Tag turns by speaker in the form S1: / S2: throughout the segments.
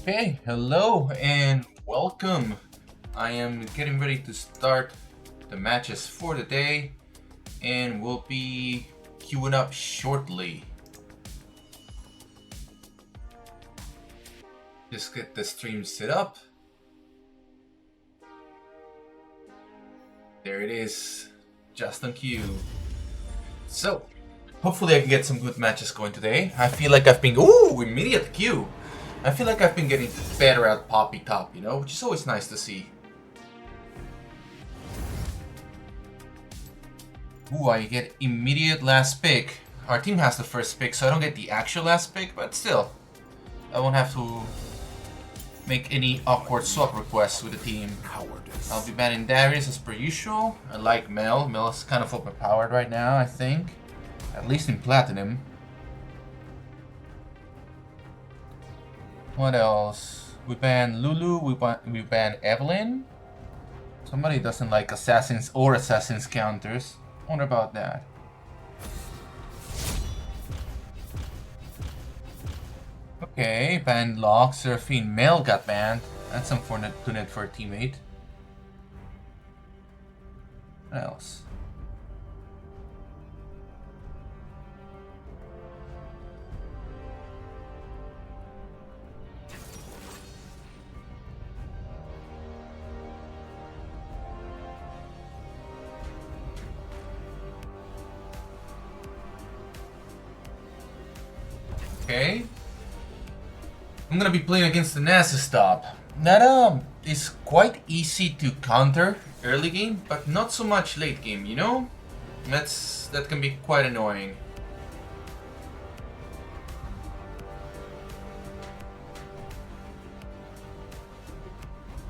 S1: Okay, hello and welcome. I am getting ready to start the matches for the day and we'll be queuing up shortly. Just get the stream set up. There it is, just on cue. So, hopefully I can get some good matches going today. I feel like I've been... Ooh, immediate queue! I feel like I've been getting better at Poppy Top, you know, which is always nice to see. Ooh, I get immediate last pick. Our team has the first pick, so I don't get the actual last pick, but still. I won't have to make any awkward swap requests with the team. I'll be banning Darius as per usual. I like Mel. Mel is kind of overpowered right now, I think. At least in Platinum. What else? We ban Lulu, we ban Evelyn. Somebody doesn't like assassins or assassins counters. Wonder about that. Okay, banned Locke, Seraphine, Mel got banned. That's unfortunate for a teammate. What else? Okay. I'm gonna be playing against the Nasus top. That is quite easy to counter early game, but not so much late game, you know? That can be quite annoying.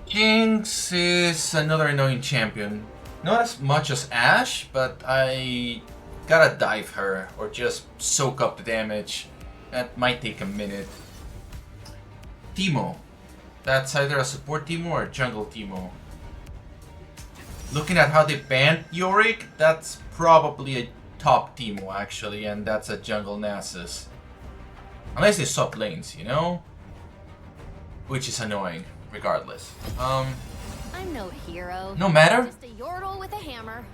S1: Jinx is another annoying champion. Not as much as Ashe, but I gotta dive her or just soak up the damage. That might take a minute. Teemo. That's either a support Teemo or a jungle Teemo. Looking at how they banned Yorick, that's probably a top Teemo actually, and that's a jungle Nasus. Unless they swap lanes, you know? Which is annoying, regardless.
S2: I'm no hero.
S1: No matter.
S2: Just a yordle with a hammer.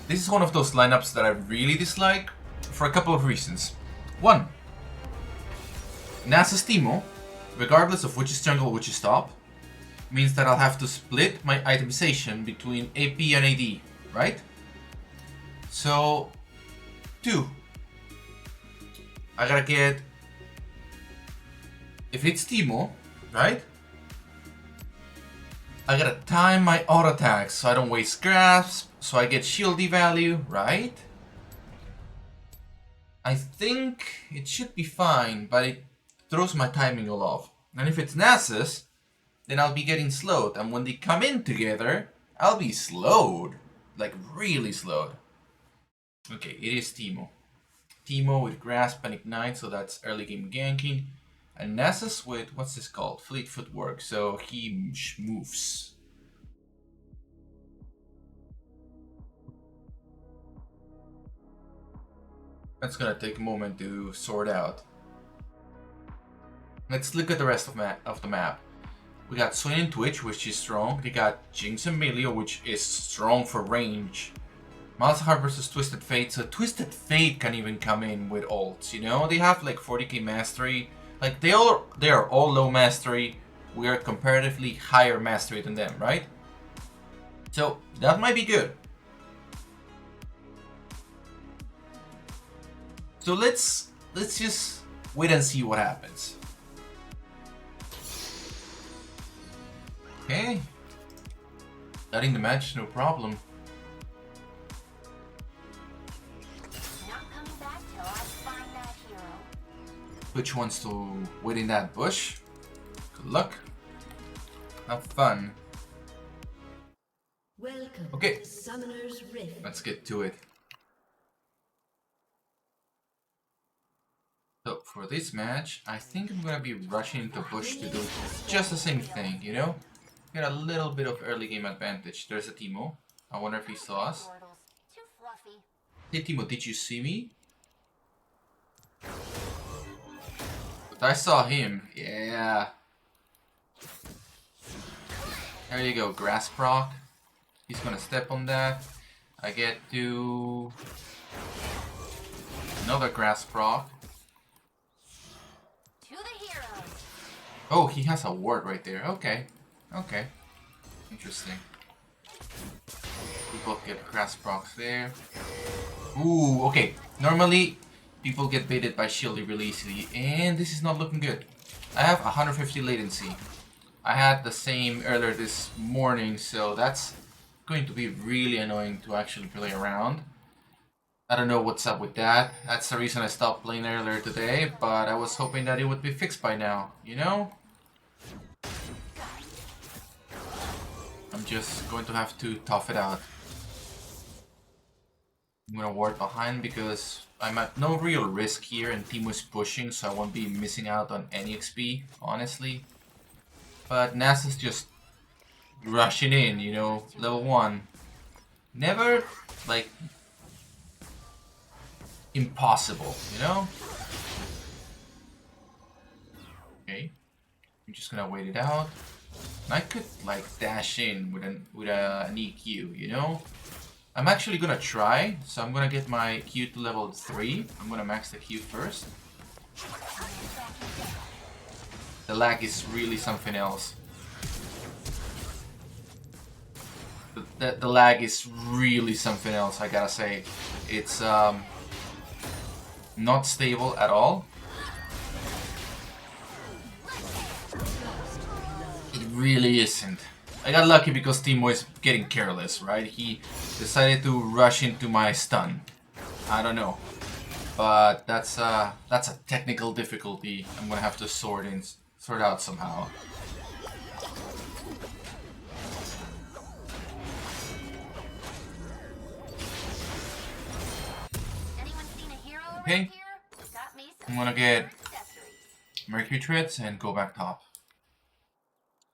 S1: This is one of those lineups that I really dislike for a couple of reasons. One, Nasus Teemo, regardless of which is jungle, which is top, means that I'll have to split my itemization between AP and AD, right? So, two, I gotta get, if it's Teemo, right? I gotta time my auto attacks so I don't waste grasp, so I get shieldy value, right? I think it should be fine, but it throws my timing all off. And if it's Nasus, then I'll be getting slowed, and when they come in together, I'll be slowed. Like, really slowed. Okay, it is Teemo. Teemo with Grasp and Ignite, so that's early game ganking. And Nasus with, what's this called? Fleet Footwork, so he moves. That's gonna take a moment to sort out. Let's look at the rest of the map. We got Swain and Twitch, which is strong. They got Jinx and Melio, which is strong for range. Malzahar versus Twisted Fate, so Twisted Fate can even come in with ults, you know? They have like 40k mastery. Like, they are all low mastery. We are comparatively higher mastery than them, right? So, that might be good. So let's just wait and see what happens. Okay. Starting the match, no problem.
S2: Not coming back till I find that hero.
S1: Which wants to wait in that bush? Good luck. Have fun.
S3: Welcome
S1: Okay.
S3: to Summoner's Rift.
S1: Let's get to it. So for this match, I think I'm gonna be rushing into bush to do just the same thing, you know? Get a little bit of early game advantage. There's a Teemo. I wonder if he saw us.
S2: Too fluffy.
S1: Hey Teemo, did you see me? But I saw him. Yeah. There you go, grass proc. He's gonna step on that. I get to another grass proc.
S2: To the heroes.
S1: Oh, he has a ward right there. Okay. Okay. Interesting. We both get grass procs there. Ooh, okay. Normally, people get baited by Shieldy really easily, and this is not looking good. I have 150 latency. I had the same earlier this morning, so that's going to be really annoying to actually play around. I don't know what's up with that. That's the reason I stopped playing earlier today, but I was hoping that it would be fixed by now, you know? I'm just going to have to tough it out. I'm gonna ward behind because I'm at no real risk here and Timo is pushing, so I won't be missing out on any XP, honestly. But Nas is just rushing in, you know, level 1. Never, like, impossible, you know? Okay. I'm just gonna wait it out. And I could, like, dash in with an EQ, you know? I'm actually gonna try, so I'm gonna get my Q to level 3. I'm gonna max the Q first. The lag is really something else. The lag is really something else, I gotta say. It's not stable at all. It really isn't. I got lucky because Timo is getting careless, right? He decided to rush into my stun. I don't know. But that's a technical difficulty I'm gonna have to sort out somehow. Okay. I'm gonna get Mercury Treads and go back top.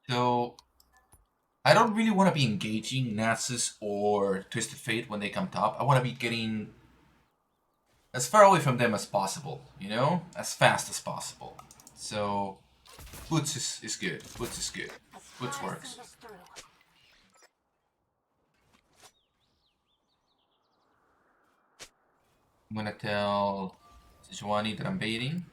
S1: So I don't really want to be engaging Nasus or Twisted Fate when they come top. I want to be getting as far away from them as possible, you know? As fast as possible. So Boots is good. Boots is good. Boots works. I'm gonna tell Sejuani that I'm baiting.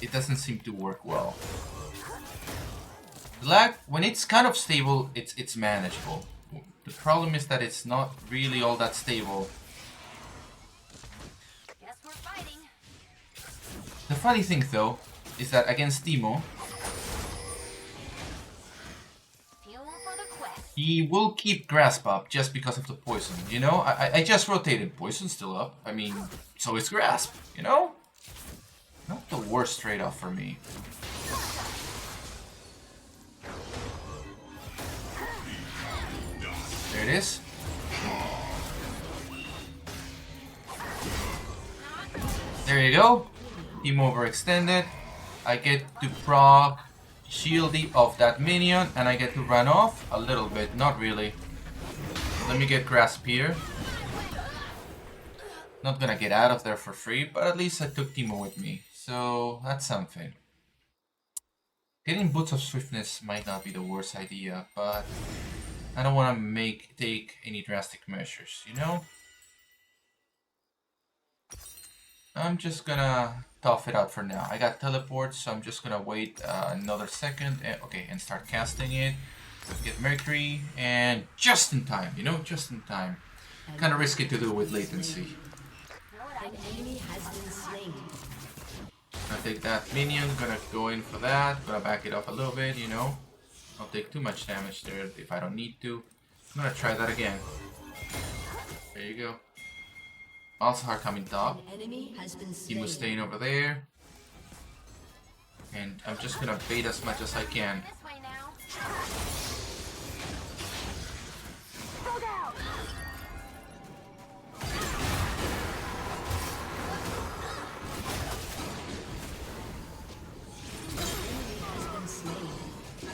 S1: It doesn't seem to work well. The lag, when it's kind of stable, it's manageable. The problem is that it's not really all that stable.
S2: Guess we're fighting.
S1: The funny thing though is that against Timo, he will keep Grasp up just because of the poison, you know? I just rotated poison still up. I mean, so is Grasp, you know? Not the worst trade-off for me. There it is. There you go. Team overextended. I get to proc Shieldy of that minion and I get to run off a little bit, not really. Let me get Grasp here. Not gonna get out of there for free, but at least I took Timo with me, so that's something. Getting Boots of Swiftness might not be the worst idea, but I don't want to take any drastic measures, you know? I'm just gonna tough it out for now. I got teleport, so I'm just gonna wait another second. And start casting it. Get Mercury, and just in time, you know, just in time. Kind of risky to do with latency. Gonna take that minion, gonna go in for that, gonna back it up a little bit, you know. I'll take too much damage there if I don't need to. I'm gonna try that again. There you go. Alzhar coming top. Timo staying over there. And I'm just gonna bait as much as I can.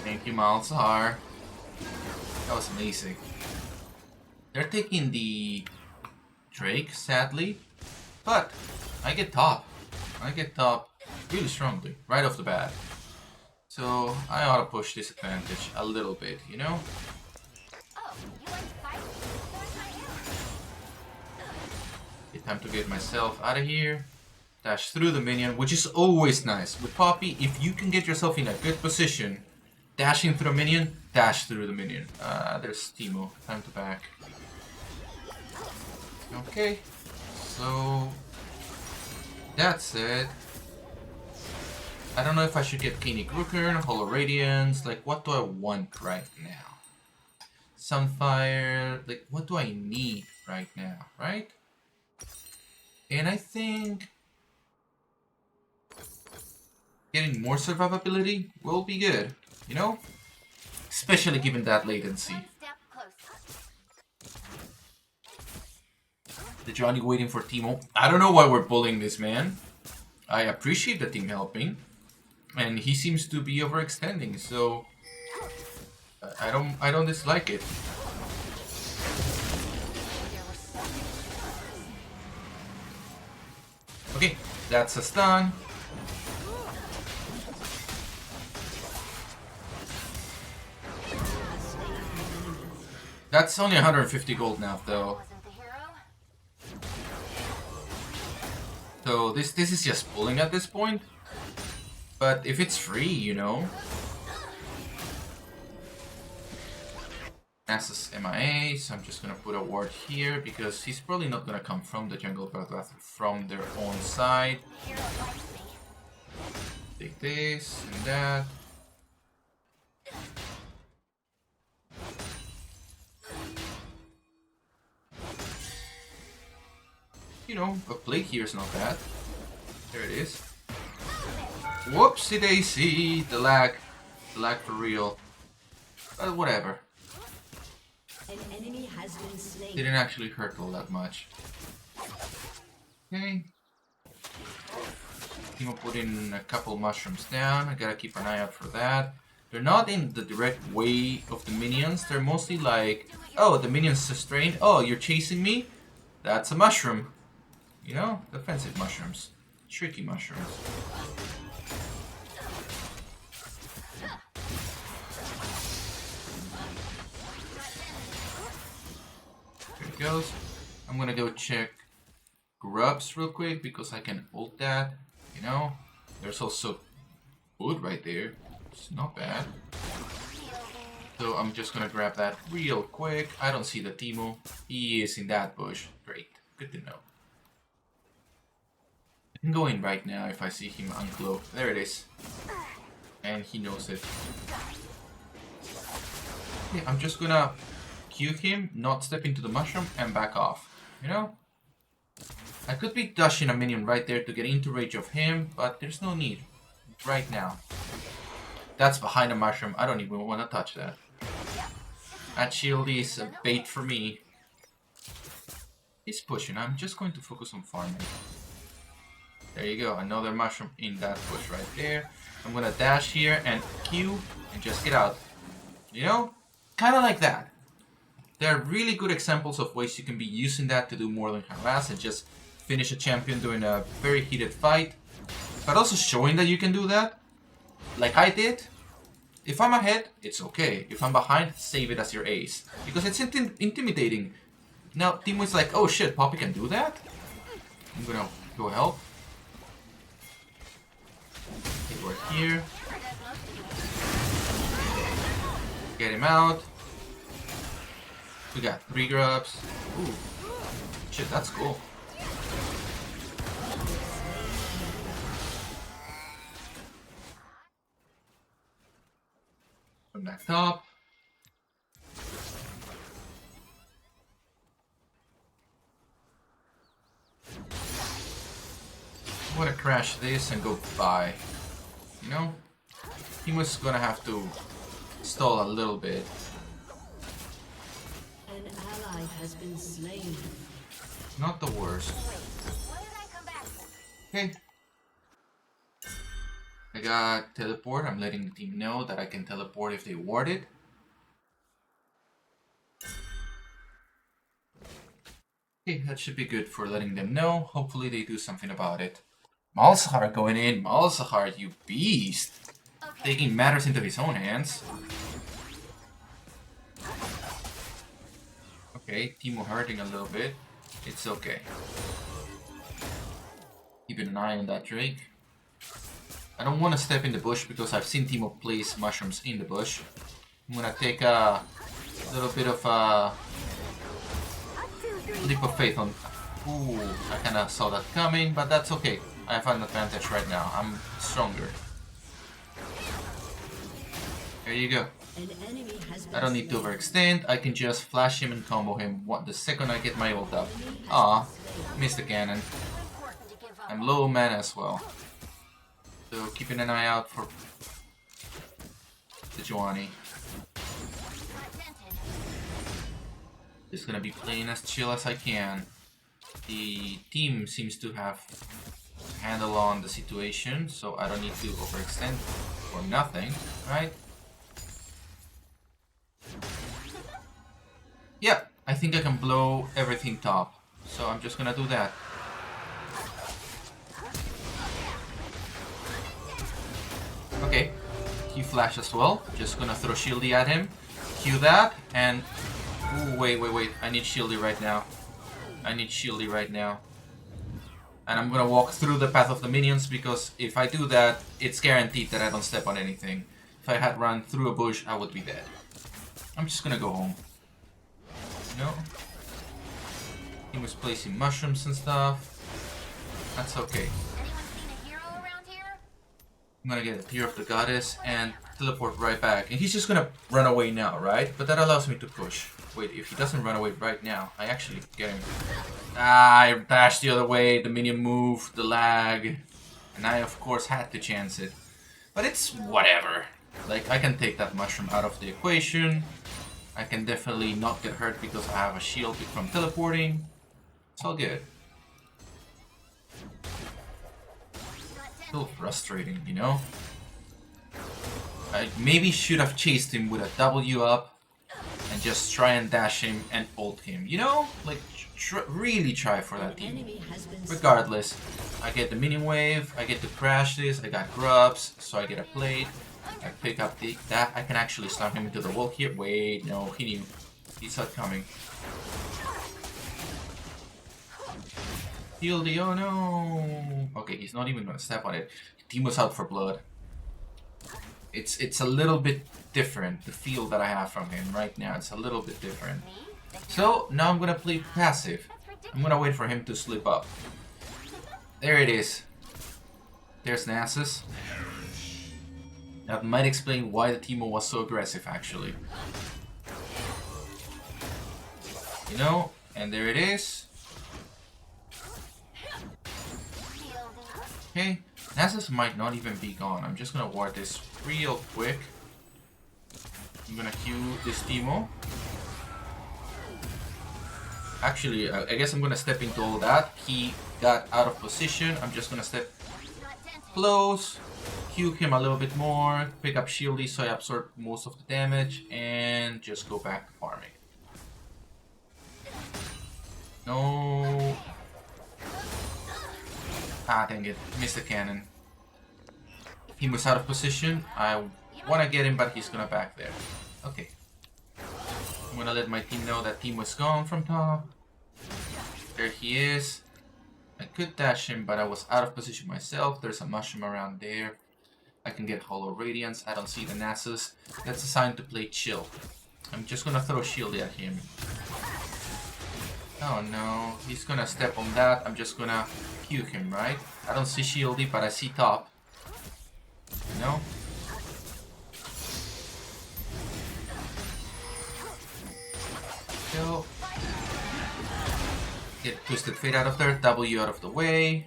S1: Thank you, Malzahar. That was amazing. They're taking the Drake, sadly. But I get top. I get top really strongly, right off the bat. So I ought to push this advantage a little bit, you know?
S2: Oh, you want to fight? There's my arrow.
S1: It's time to get myself out of here. Dash through the minion, which is always nice. With Poppy, if you can get yourself in a good position, dashing through a minion, dash through the minion. There's Teemo. Time to back. Okay. So that's it. I don't know if I should get Kenny Grookern, Hollow Radiance. Like, what do I want right now? Sunfire. Like, what do I need right now, right? And I think getting more survivability will be good, you know? Especially given that latency.
S2: One step closer.
S1: The Johnny waiting for Teemo. I don't know why we're bullying this man. I appreciate the team helping. And he seems to be overextending, so I don't dislike it. Okay, that's a stun. That's only 150 gold now, though.
S2: Wasn't the hero?
S1: So this is just pulling at this point. But if it's free, you know. Nasus MIA, so I'm just gonna put a ward here because he's probably not gonna come from the jungle, but rather from their own side.
S2: The hero likes me.
S1: Take this and that. You know, a plate here is not bad. There it is. Whoopsie daisy, the lag for real. But whatever.
S3: An enemy has been slain.
S1: Didn't actually hurt all that much. Okay. Teemo put in a couple mushrooms down. I gotta keep an eye out for that. They're not in the direct way of the minions. They're mostly like, oh, the minions sustained. Oh, you're chasing me? That's a mushroom. You know, defensive mushrooms. Tricky mushrooms. There it goes. I'm gonna go check grubs real quick because I can hold that. You know, there's also food right there. It's not bad. So I'm just gonna grab that real quick. I don't see the Teemo. He is in that bush. Great. Good to know. I can go in right now if I see him uncloak. There it is. And he knows it. Okay, I'm just gonna Q him, not step into the mushroom, and back off. You know? I could be dashing a minion right there to get into range of him, but there's no need. Right now. That's behind a mushroom. I don't even want to touch that. That shield is a bait for me. He's pushing. I'm just going to focus on farming. There you go. Another mushroom in that bush right there. I'm gonna dash here and Q and just get out. You know? Kind of like that. There are really good examples of ways you can be using that to do more than harass and just finish a champion during a very heated fight. But also showing that you can do that. Like I did. If I'm ahead, it's okay. If I'm behind, save it as your ace. Because it's intimidating. Now, Teemo is like, oh shit, Poppy can do that? I'm gonna go help. Okay, we're here. Get him out. We got 3 grubs. Ooh. Shit, that's cool. From that top. I want to crash this and go by. You know? He was gonna have to stall a little bit.
S3: An ally has been slain.
S1: Not the worst.
S2: What did I come back for?
S1: Okay. I got teleport. I'm letting the team know that I can teleport if they ward it. Okay, that should be good for letting them know. Hopefully they do something about it. Malzahar going in. Malzahar, you beast.
S2: Okay.
S1: Taking matters into his own hands. Okay, Timo hurting a little bit. It's okay. Keeping an eye on that Drake. I don't want to step in the bush because I've seen Timo place mushrooms in the bush. I'm gonna take a little bit of a leap of faith on... Ooh, I kinda saw that coming, but that's okay. I have an advantage right now. I'm stronger. There you go.
S3: An enemy has been
S1: I don't need to
S3: slain.
S1: overextend. I can just flash him and combo him the second I get my ult up. Ah, missed the cannon.
S2: Important to give up.
S1: I'm low mana as well. So keeping an eye out for the Joani.
S2: Not dented.
S1: Just gonna be playing as chill as I can. The team seems to have a handle on the situation, so I don't need to overextend or nothing, right? Yeah, I think I can blow everything top, so I'm just gonna do that. Okay, he flash as well. Just gonna throw Shieldy at him. Q that, and... Ooh, wait. I need Shieldy right now. I need Shieldy right now. And I'm gonna walk through the path of the minions, because if I do that, it's guaranteed that I don't step on anything. If I had run through a bush, I would be dead. I'm just gonna go home. No. He was placing mushrooms and stuff. That's okay.
S2: Anyone seen a hero around here?
S1: I'm gonna get a Tear of the Goddess and teleport right back. And he's just gonna run away now, right? But that allows me to push. Wait, if he doesn't run away right now, I actually get him. Ah, I dashed the other way, the minion moved, the lag. And I, of course, had to chance it. But it's whatever. Like, I can take that mushroom out of the equation. I can definitely not get hurt because I have a shield from teleporting. It's all good. Still frustrating, you know? I maybe should have chased him with a W up and just try and dash him and ult him, you know? Like, really try for that
S3: An
S1: team.
S3: enemy has been
S1: Regardless, I get the minion wave, I get to crash this, I got grubs, so I get a plate. I pick up that. I can actually slam him into the wall here. Wait, no, he knew. He saw it coming. Shieldy, oh no! Okay, he's not even gonna step on it. Team was out for blood. It's a little bit different, the feel that I have from him right now. It's a little bit different.
S2: Me? The
S1: So, now I'm gonna play passive.
S2: That's ridiculous.
S1: I'm gonna wait for him to slip up. There it is. There's Nasus. That might explain why the Teemo was so aggressive, actually. You know, and there it is. Okay, Nasus might not even be gone. I'm just gonna ward this real quick. I'm gonna queue this Teemo. Actually, I guess I'm gonna step into all that. He got out of position. I'm just gonna step close, Q him a little bit more, pick up Shieldy so I absorb most of the damage, and just go back to farming. No. Ah, dang it. Missed the cannon. He was out of position. I want to get him, but he's gonna back there. Okay. I'm gonna let my team know that team was gone from top. There he is. I could dash him, but I was out of position myself. There's a mushroom around there. I can get Hollow Radiance. I don't see the Nasus. That's a sign to play chill. I'm just gonna throw Shieldy at him. Oh no, he's gonna step on that. I'm just gonna Q him, right? I don't see Shieldy, but I see top. No? Kill. Get Twisted Fate out of there. W out of the way.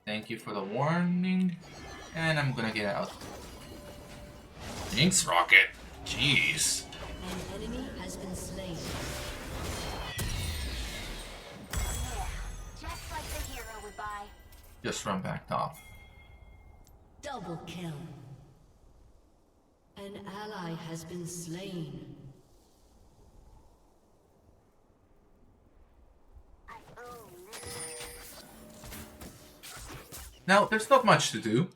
S1: Thank you for the warning. And I'm gonna get out. Jinx Rocket. Jeez.
S3: An enemy has been slain.
S2: Just like the hero would buy.
S1: Just run back top.
S3: Double kill. An ally has been slain.
S1: Now, there's not much to do.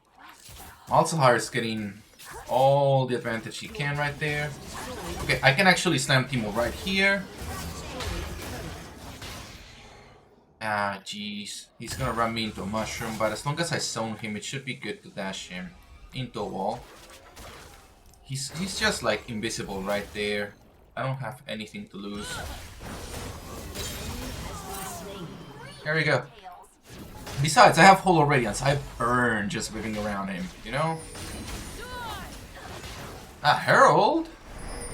S1: Malzahar is getting all the advantage he can right there. Okay, I can actually slam Teemo right here. Ah, jeez. He's gonna run me into a mushroom, but as long as I zone him, it should be good to dash him into a wall. He's just like invisible right there. I don't have anything to lose. There we go. Besides, I have Hollow Radiance. I burn just whipping around him, you know? Ah, Herald?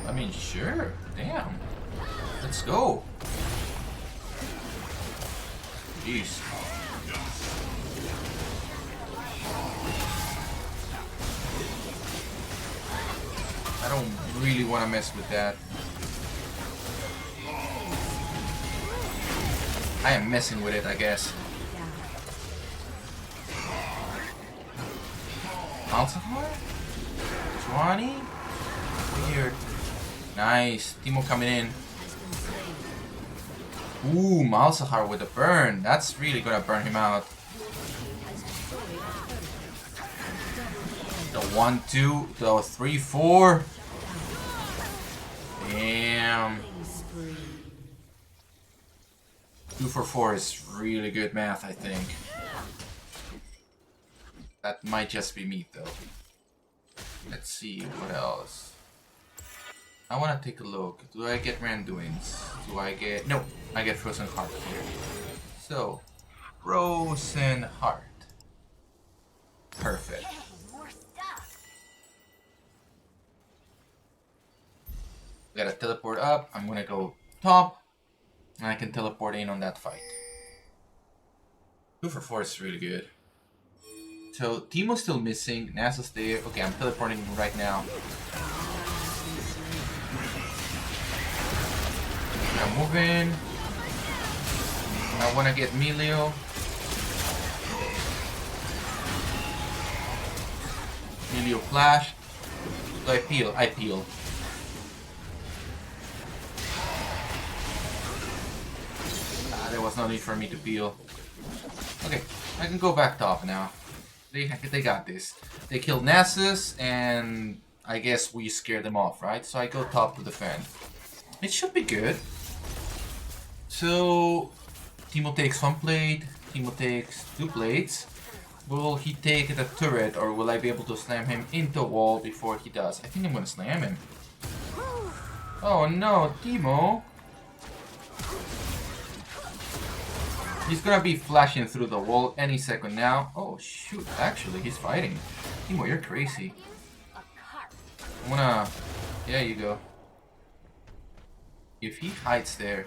S1: I mean, sure. Damn. Let's go. Jeez. I don't really want to mess with that. I am messing with it, I guess. Malzahar? 20? Weird. Nice. Teemo coming in. Ooh, Malzahar with a burn. That's really gonna burn him out. The 1, 2, the 3, 4. Damn. 2 for 4 is really good math, I think. That might just be me, though. Let's see, what else? I want to take a look. Do I get Randuin's? Do I get... No, I get Frozen Heart here. So, Frozen Heart. Perfect.
S2: Yay, more stuff.
S1: Gotta teleport up. I'm gonna go top. And I can teleport in on that fight. 2 for 4 is really good. So, Teemo's still missing. Nasa's there. Okay, I'm teleporting him right now. I'm moving. I want to get Melio. Melio flash. So I peel. I peel. There was no need for me to peel. Okay, I can go back top now. They got this. They killed Nasus, and I guess we scared them off, right? So I go top to defend. It should be good. So, Teemo takes 1 plate, Teemo takes 2 plates. Will he take the turret, or will I be able to slam him into a wall before he does? I think I'm gonna slam him. Oh no, Teemo! He's gonna be flashing through the wall any second now. Oh shoot, actually he's fighting. Teemo, you're crazy. I'm gonna... There you go. If he hides there...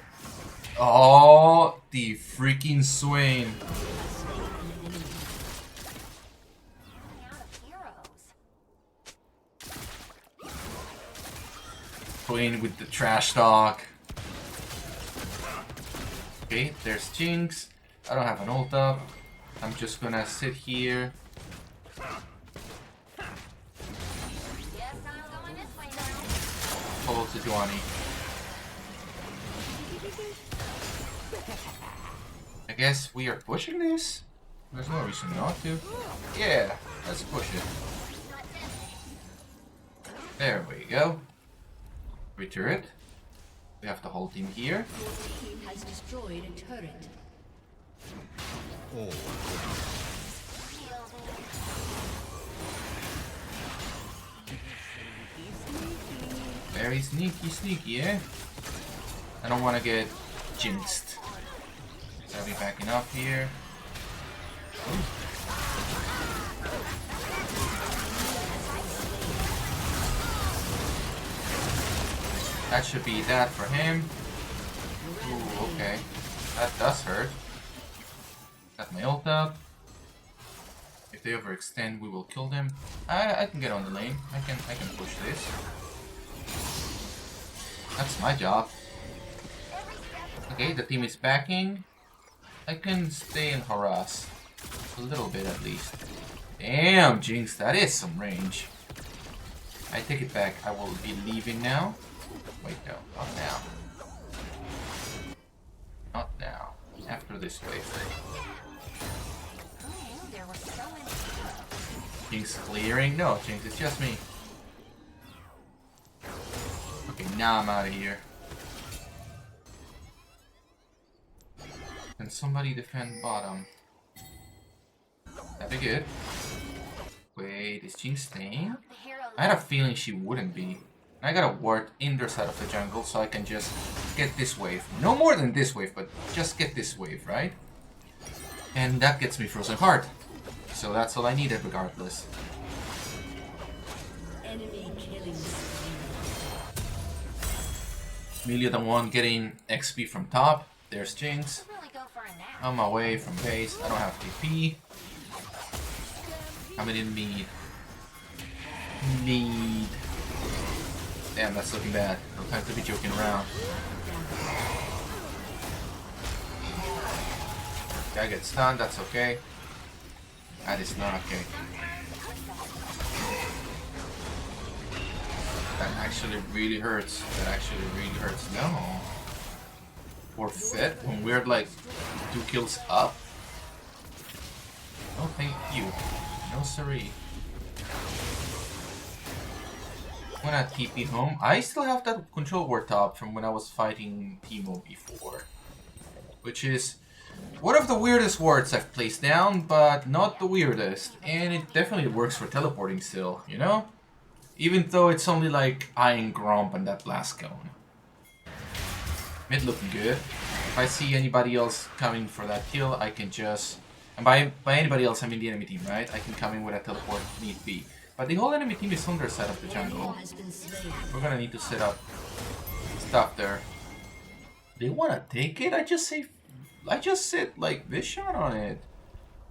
S1: Oh, the freaking Swain. Swain with the trash talk. Okay, there's Jinx. I don't have an ult up. I'm just gonna sit here. Follow Sejuani. I guess we are pushing this? There's no reason not to. Yeah, let's push it. There we go. Returret. We have the whole team here.
S3: Your team has destroyed a turret.
S1: Very sneaky, eh? I don't want to get jinxed. So I'll be backing up here. Ooh. That should be that for him. Ooh, okay. That does hurt. Got my ult up. If they overextend, we will kill them. I can get on the lane. I can push this. That's my job. Okay, the team is backing. I can stay and harass. A little bit at least. Damn, Jinx, that is some range. I take it back. I will be leaving now. Wait, no, not now. Not now. After this wave.
S2: There were so
S1: Jinx clearing? No, Jinx, it's just me. Okay, now I'm out of here. Can somebody defend bottom? That'd be good. Wait, is Jinx staying?
S2: The hero
S1: I had a feeling she wouldn't be. I got a ward in their side of the jungle so I can just get this wave. No more than this wave, but just get this wave, right? And that gets me Frozen Heart. So that's all I needed regardless.
S3: Enemy killing.
S1: Amelia the one getting XP from top. There's Jinx.
S2: should really go for a nap.
S1: I'm away from base. I don't have TP. Coming in mid. Mid. Damn, that's looking bad. No time to be joking around. I get stunned, that's okay. That is not okay. That actually really hurts. That actually really hurts. No. Forfeit when we're like 2 kills up. No thank you. No siree. I'm gonna TP home. I still have that control ward top from when I was fighting Teemo before. Which is one of the weirdest wards I've placed down, but not the weirdest. And it definitely works for teleporting still, you know? Even though it's only like Iron Gromp and that last cone. Mid looking good. If I see anybody else coming for that kill, I can just... And by anybody else, I mean the enemy team, right? I can come in with a teleport if need be. But the whole enemy team is on their side of the jungle. We're gonna need to set up stuff there. They wanna take it? I just set like vision on it.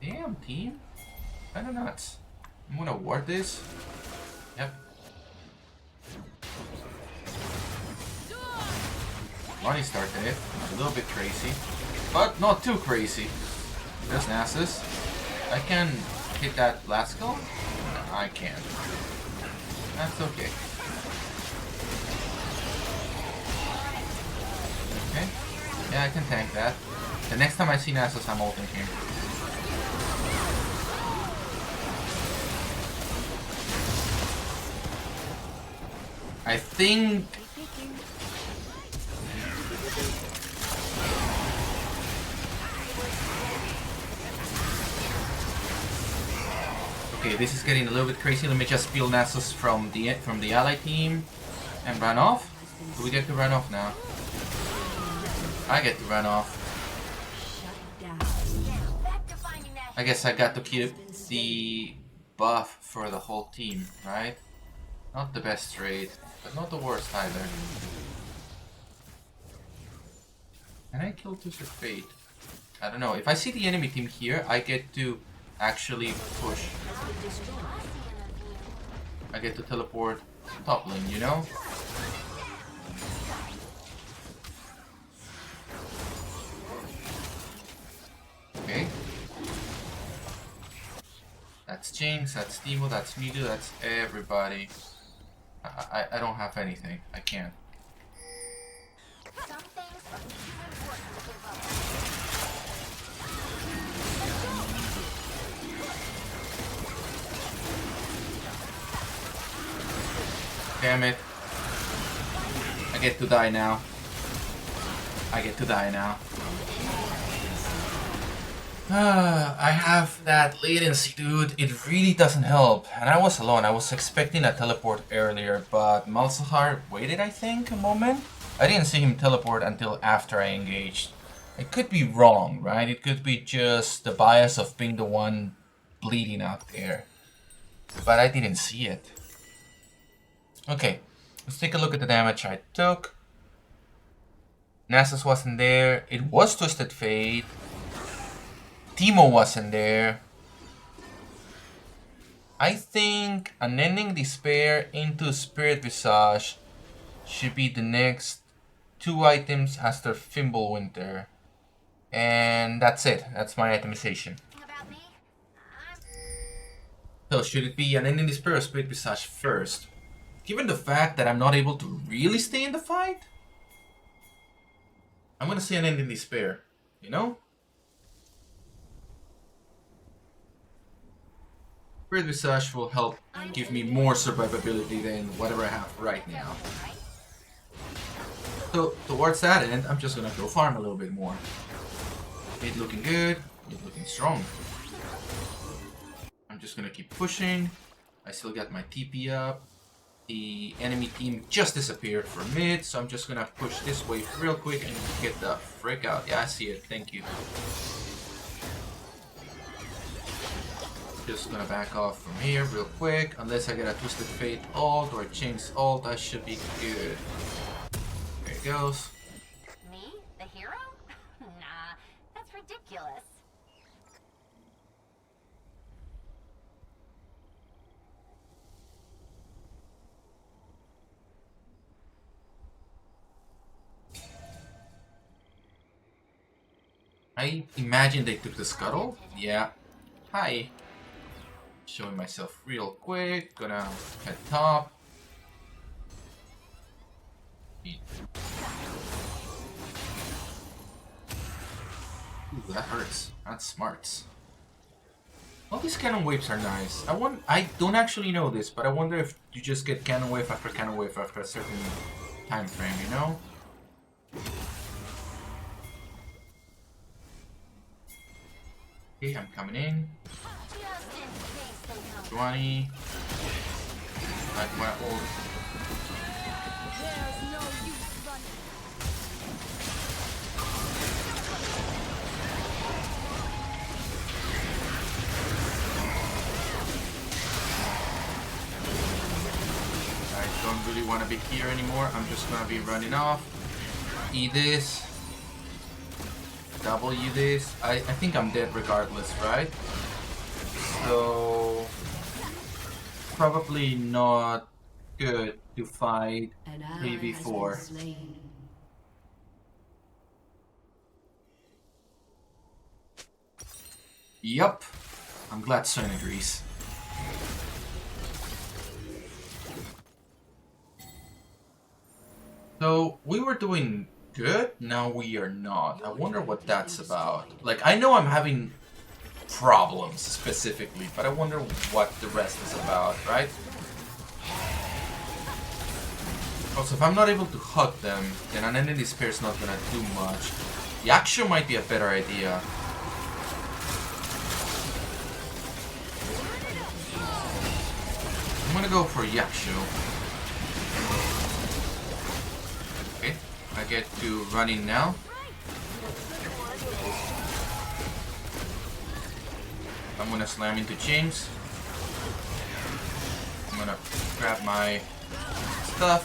S1: Damn team. Kinda nuts. I'm gonna ward this. Yep. Money started it. A little bit crazy. But not too crazy. There's Nasus. I can hit that last goal? No, I can't. That's okay. Okay. Yeah, I can tank that. The next time I see Nasus, I'm ulting him. I think... Okay, this is getting a little bit crazy. Let me just peel Nasus from the ally team and run off. Do we get to run off now? I get to run off. I guess I got to keep the buff for the whole team, right? Not the best trade, but not the worst either. Can I kill Twisted Fate? I don't know. If I see the enemy team here, I get to actually push. I get to teleport top lane, you know? Okay. That's Jinx, that's Teemo, that's Midu, that's everybody. I don't have anything. I can't.
S2: Some things are too important to give up.
S1: Damn it. I get to die now. I get to die now. I have that latency, dude. It really doesn't help. And I was alone. I was expecting a teleport earlier, but Malzahar waited, I think, a moment. I didn't see him teleport until after I engaged. It could be wrong, right? It could be just the bias of being the one bleeding out there. But I didn't see it. Okay, let's take a look at the damage I took. Nasus wasn't there. It was Twisted Fate. Teemo wasn't there. I think Unending Despair into Spirit Visage should be the next 2 items after Fimbulwinter. And that's it. That's my itemization.
S2: About me?
S1: So should it be Unending Despair or Spirit Visage first? Given the fact that I'm not able to really stay in the fight, I'm gonna say Unending Despair, you know? Breath Visage will help give me more survivability than whatever I have right now. So towards that end, I'm just gonna go farm a little bit more. Mid looking good, mid looking strong. I'm just gonna keep pushing. I still got my TP up. The enemy team just disappeared from mid, so I'm just gonna push this wave real quick and get the frick out. Yeah, I see it. Thank you. Just gonna back off from here real quick. Unless I get a Twisted Fate ult or a Chains ult, I should be good. There it goes.
S2: Me? The hero? Nah, that's ridiculous.
S1: I imagine they took the scuttle. Yeah. Hi. Showing myself real quick. Gonna head top. Ooh, that hurts. That's smart. All these cannon waves are nice. I don't actually know this, but I wonder if you just get cannon wave after a certain time frame, you know? Okay, I'm coming in. 20. Like my old. I don't really want to be here anymore. I'm just gonna be running off. E this. W this. I think I'm dead regardless, right? So probably not good to fight 3v4. Yup. I'm glad Son agrees. So we were doing good, now we are not. I wonder what that's about. Like, I know I'm having problems specifically, but I wonder what the rest is about, right? Also, if I'm not able to hug them, then an enemy spear is not gonna do much. Yaksho might be a better idea. I'm gonna go for Yaksho. Okay, I get to run in now. I'm gonna slam into James. I'm gonna grab my stuff.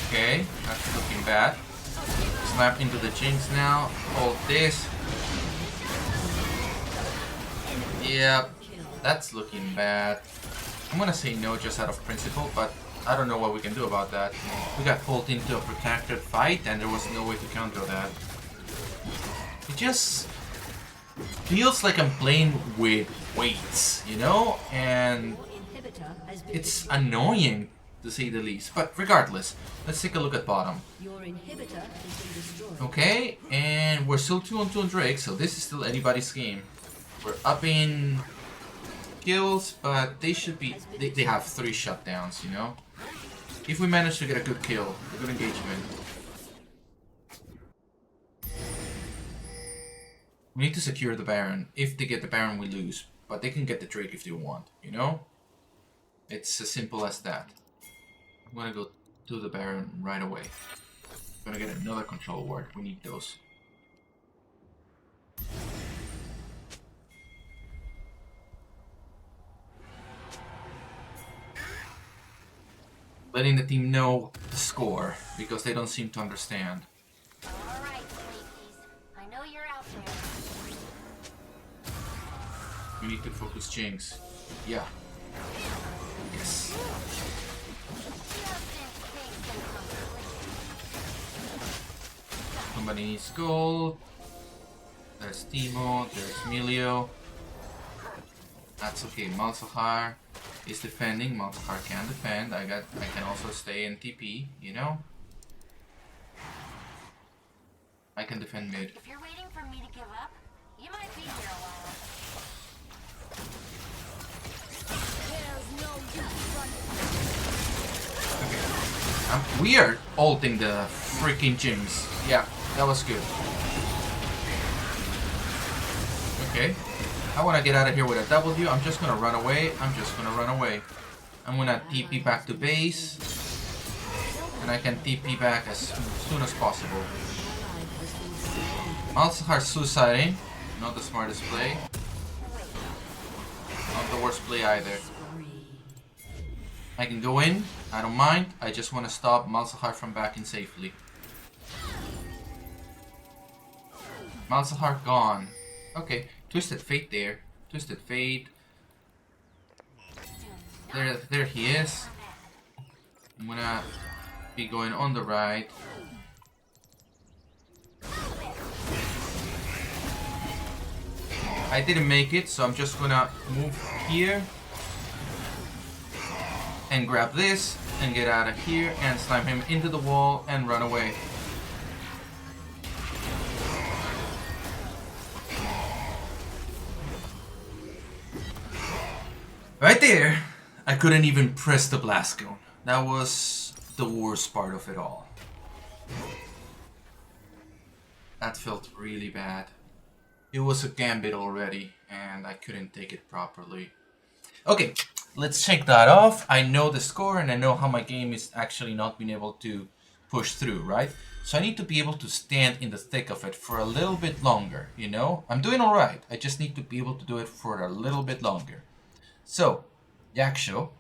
S1: Okay, that's looking bad. Slam into the James now. Hold this. Yep, that's looking bad. I'm gonna say no just out of principle, but I don't know what we can do about that. We got pulled into a protracted fight and there was no way to counter that. It just feels like I'm playing with weights, you know? And it's annoying to say the least. But regardless, let's take a look at bottom. Okay, and we're still 2-on-2 on Drake, so this is still anybody's game. We're up in kills, but they should be... They have 3 shutdowns, you know? If we manage to get a good kill, a good engagement. We need to secure the Baron. If they get the Baron, we lose. But they can get the Drake if they want, you know? It's as simple as that. I'm gonna go to the Baron right away. I'm gonna get another control ward. We need those. Letting the team know the score, because they don't seem to understand.
S2: Alright, Sleepies. I know you're out there.
S1: We need to focus Jinx. Yeah. Yes. Somebody needs gold. There's Timo, there's Emilio. That's okay. Malzahar is defending. Malzahar can defend. I can also stay in TP, you know? I can defend mid.
S2: If you're waiting for me to give up, you might be here a while.
S1: We are ulting the freaking Jinx. Yeah, that was good. Okay. I want to get out of here with a W. I'm just going to run away. I'm going to TP back to base. And I can TP back as soon as possible. Malzahar suiciding. Not the smartest play. Not the worst play either. I can go in. I don't mind. I just want to stop Malzahar from backing safely. Malzahar gone. Okay. Twisted Fate there. Twisted Fate. There he is. I'm gonna be going on the right. I didn't make it, so I'm just gonna move here and grab this and get out of here and slam him into the wall and run away. Right there, I couldn't even press the blast cone. That was the worst part of it all. That felt really bad. It was a gambit already, and I couldn't take it properly. Okay, let's check that off. I know the score, and I know how my game is actually not being able to push through, right? So I need to be able to stand in the thick of it for a little bit longer, you know? I'm doing alright, I just need to be able to do it for a little bit longer. So, Yaksho.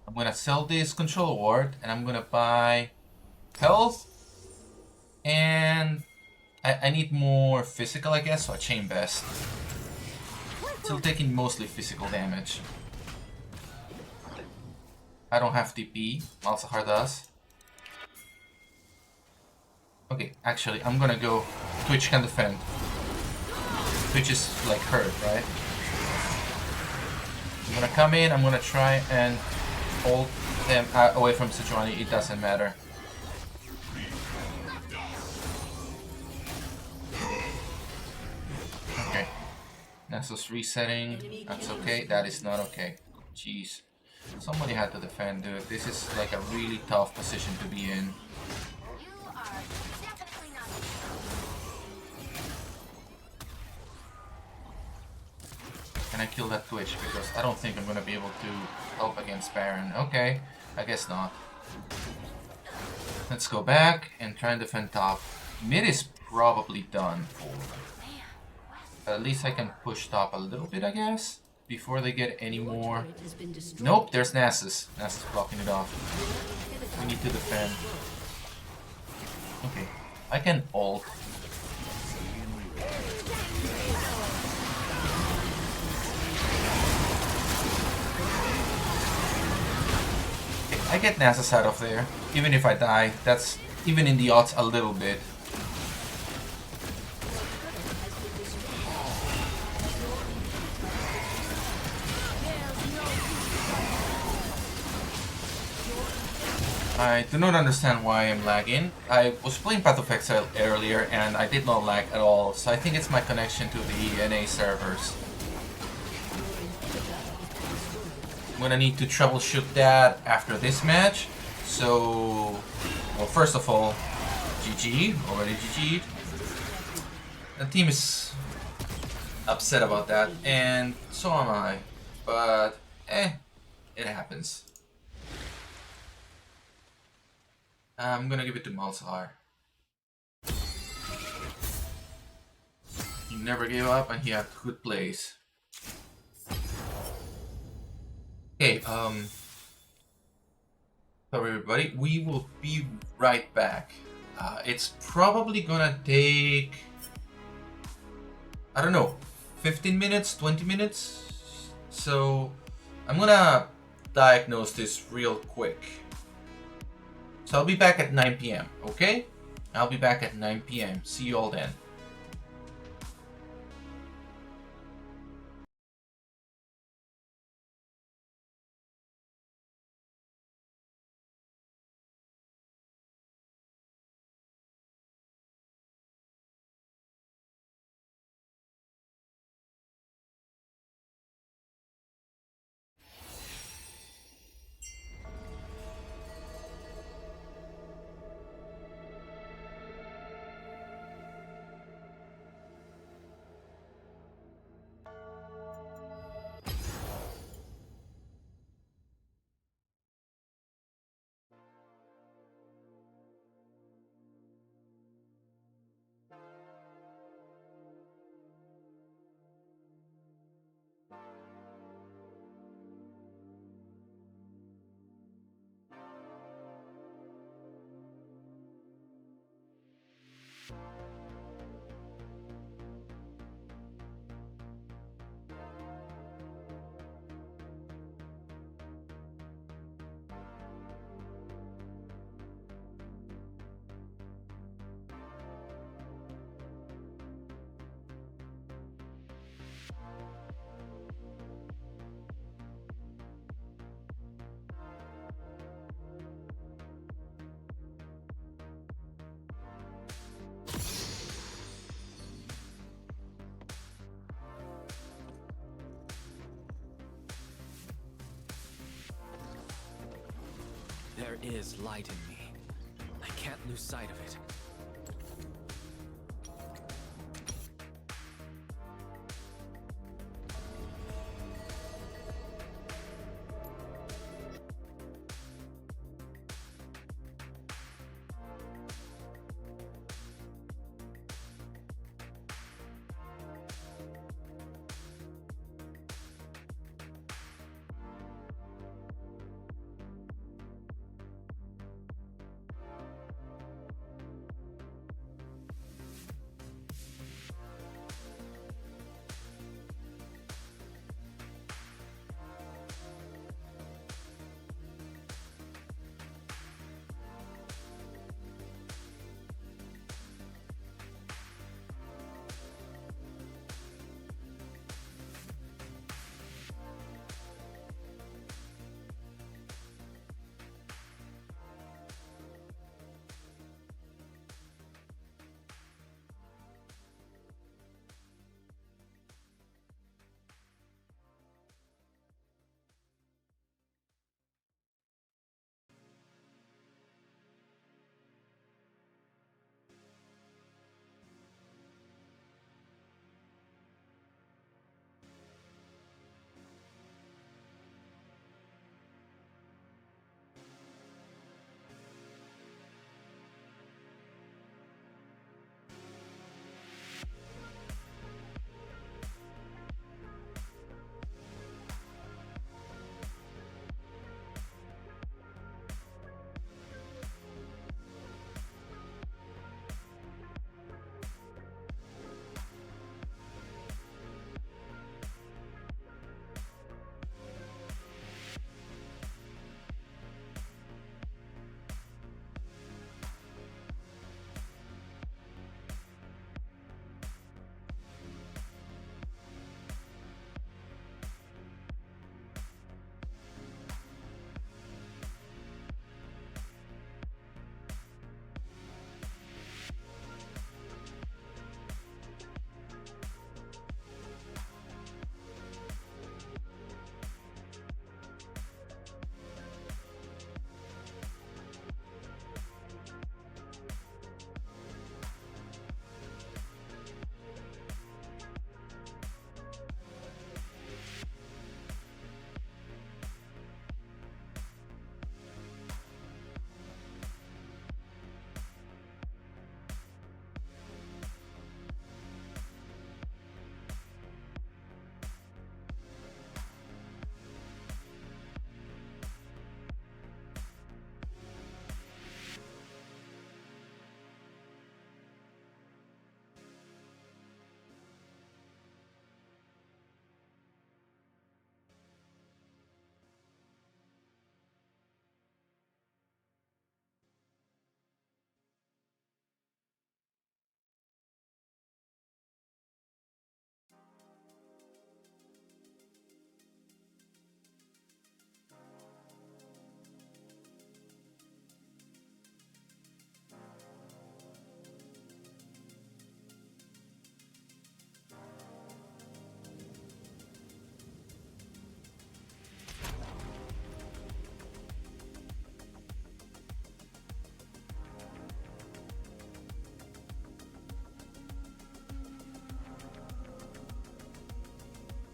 S1: I'm gonna sell this control award, and I'm gonna buy health, and I need more physical, I guess, so I chain best. Still taking mostly physical damage. I don't have TP, Malzahar does. Okay, actually, I'm gonna go. Twitch can defend. Twitch is like hurt, right? I'm gonna come in, I'm gonna try and hold them away from Sejuani, it doesn't matter. Okay. Nessus resetting, that's okay, that is not okay. Jeez. Somebody had to defend, dude. This is like a really tough position to be in.
S2: You are definitely not.
S1: Can I kill that Twitch? Because I don't think I'm gonna be able to help against Baron. Okay, I guess not. Let's go back and try and defend top. Mid is probably done for. At least I can push top a little bit, I guess, before they get any more. Nope, there's Nasus. Nasus blocking it off. We need to defend. Okay, I can ult. I get Nasus out of there. Even if I die, that's even in the odds a little bit. I do not understand why I'm lagging. I was playing Path of Exile earlier and I did not lag at all, so I think it's my connection to the NA servers. I'm gonna need to troubleshoot that after this match. So, well, first of all, GG, already GG'd. The team is upset about that, and so am I. But, it happens. I'm gonna give it to Malzahar. He never gave up and he had good plays. Okay, sorry everybody, we will be right back. It's probably gonna take, I don't know, 15 minutes, 20 minutes? So, I'm gonna diagnose this real quick. So I'll be back at 9 p.m., okay? I'll be back at 9 p.m. See you all then.
S4: is light in me. I can't lose sight of it.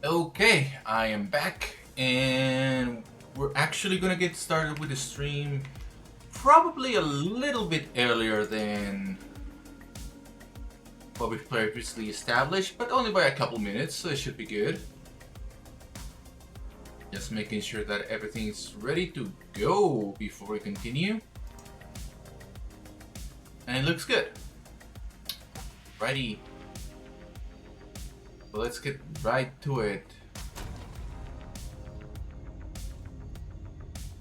S1: Okay, I am back, and we're actually gonna get started with the stream probably a little bit earlier than what we've previously established, but only by a couple minutes, so it should be good. Just making sure that everything's ready to go before we continue. And it looks good. Righty. Well, let's get right to it.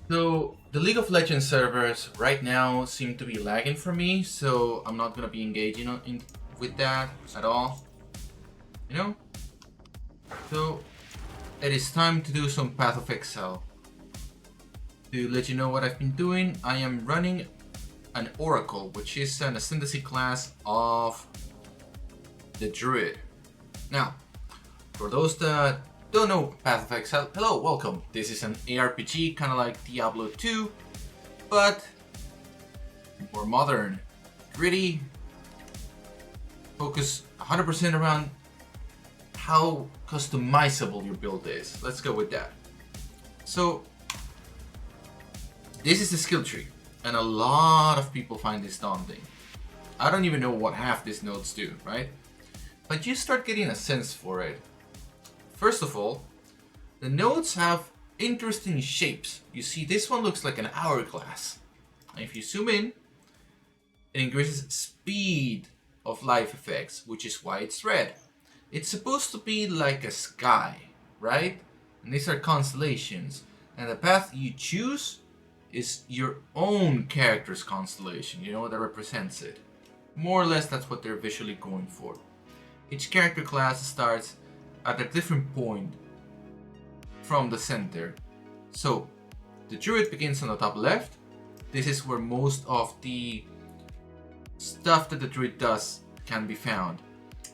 S1: So, the League of Legends servers right now seem to be lagging for me, so I'm not gonna be engaging with that at all. You know? So, it is time to do some Path of Exile. To let you know what I've been doing, I am running an Oracle, which is an ascendancy class of the Druid. Now, for those that don't know Path of Exile, hello, welcome. This is an ARPG, kind of like Diablo 2, but more modern, gritty, focus 100% around how customizable your build is. Let's go with that. So this is the skill tree, and a lot of people find this daunting. I don't even know what half these nodes do, right? But you start getting a sense for it. First of all, the nodes have interesting shapes. You see, this one looks like an hourglass. And if you zoom in, it increases speed of life effects, which is why it's red. It's supposed to be like a sky, right? And these are constellations. And the path you choose is your own character's constellation, you know, that represents it. More or less, that's what they're visually going for. Each character class starts at a different point from the center. So, the druid begins on the top left. This is where most of the stuff that the druid does can be found.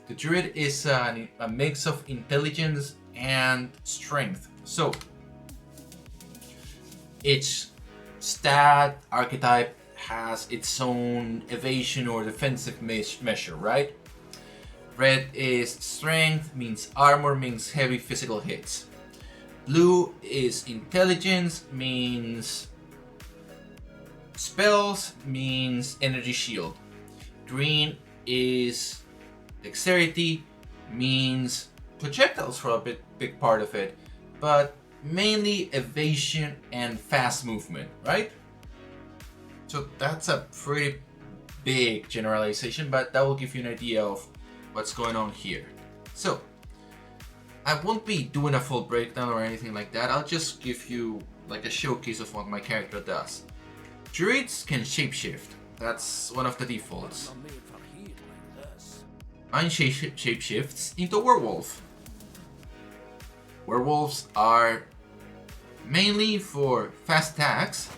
S1: The druid is a mix of intelligence and strength. So, each stat archetype has its own evasion or defensive measure, right? Red is strength, means armor, means heavy physical hits. Blue is intelligence, means spells, means energy shield. Green is dexterity, means projectiles for a big part of it, but mainly evasion and fast movement, right? So that's a pretty big generalization, but that will give you an idea of what's going on here. So I won't be doing a full breakdown or anything like that. I'll just give you like a showcase of what my character does. Druids can shapeshift. That's one of the defaults. Mine shapeshifts into werewolf. Werewolves are mainly for fast attacks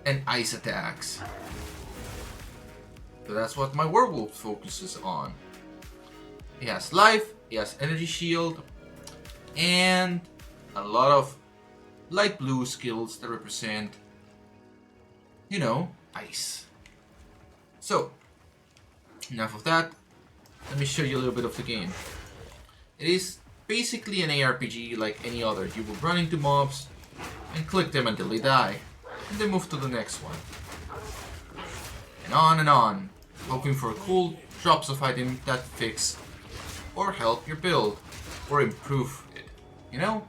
S1: and ice attacks. So that's what my werewolf focuses on. He has life, he has energy shield, and a lot of light blue skills that represent, you know, ice. So, enough of that. Let me show you a little bit of the game. It is basically an ARPG like any other. You will run into mobs and click them until they die, and then move to the next one. And on, hoping for cool drops of items that fix or help your build or improve it. You know?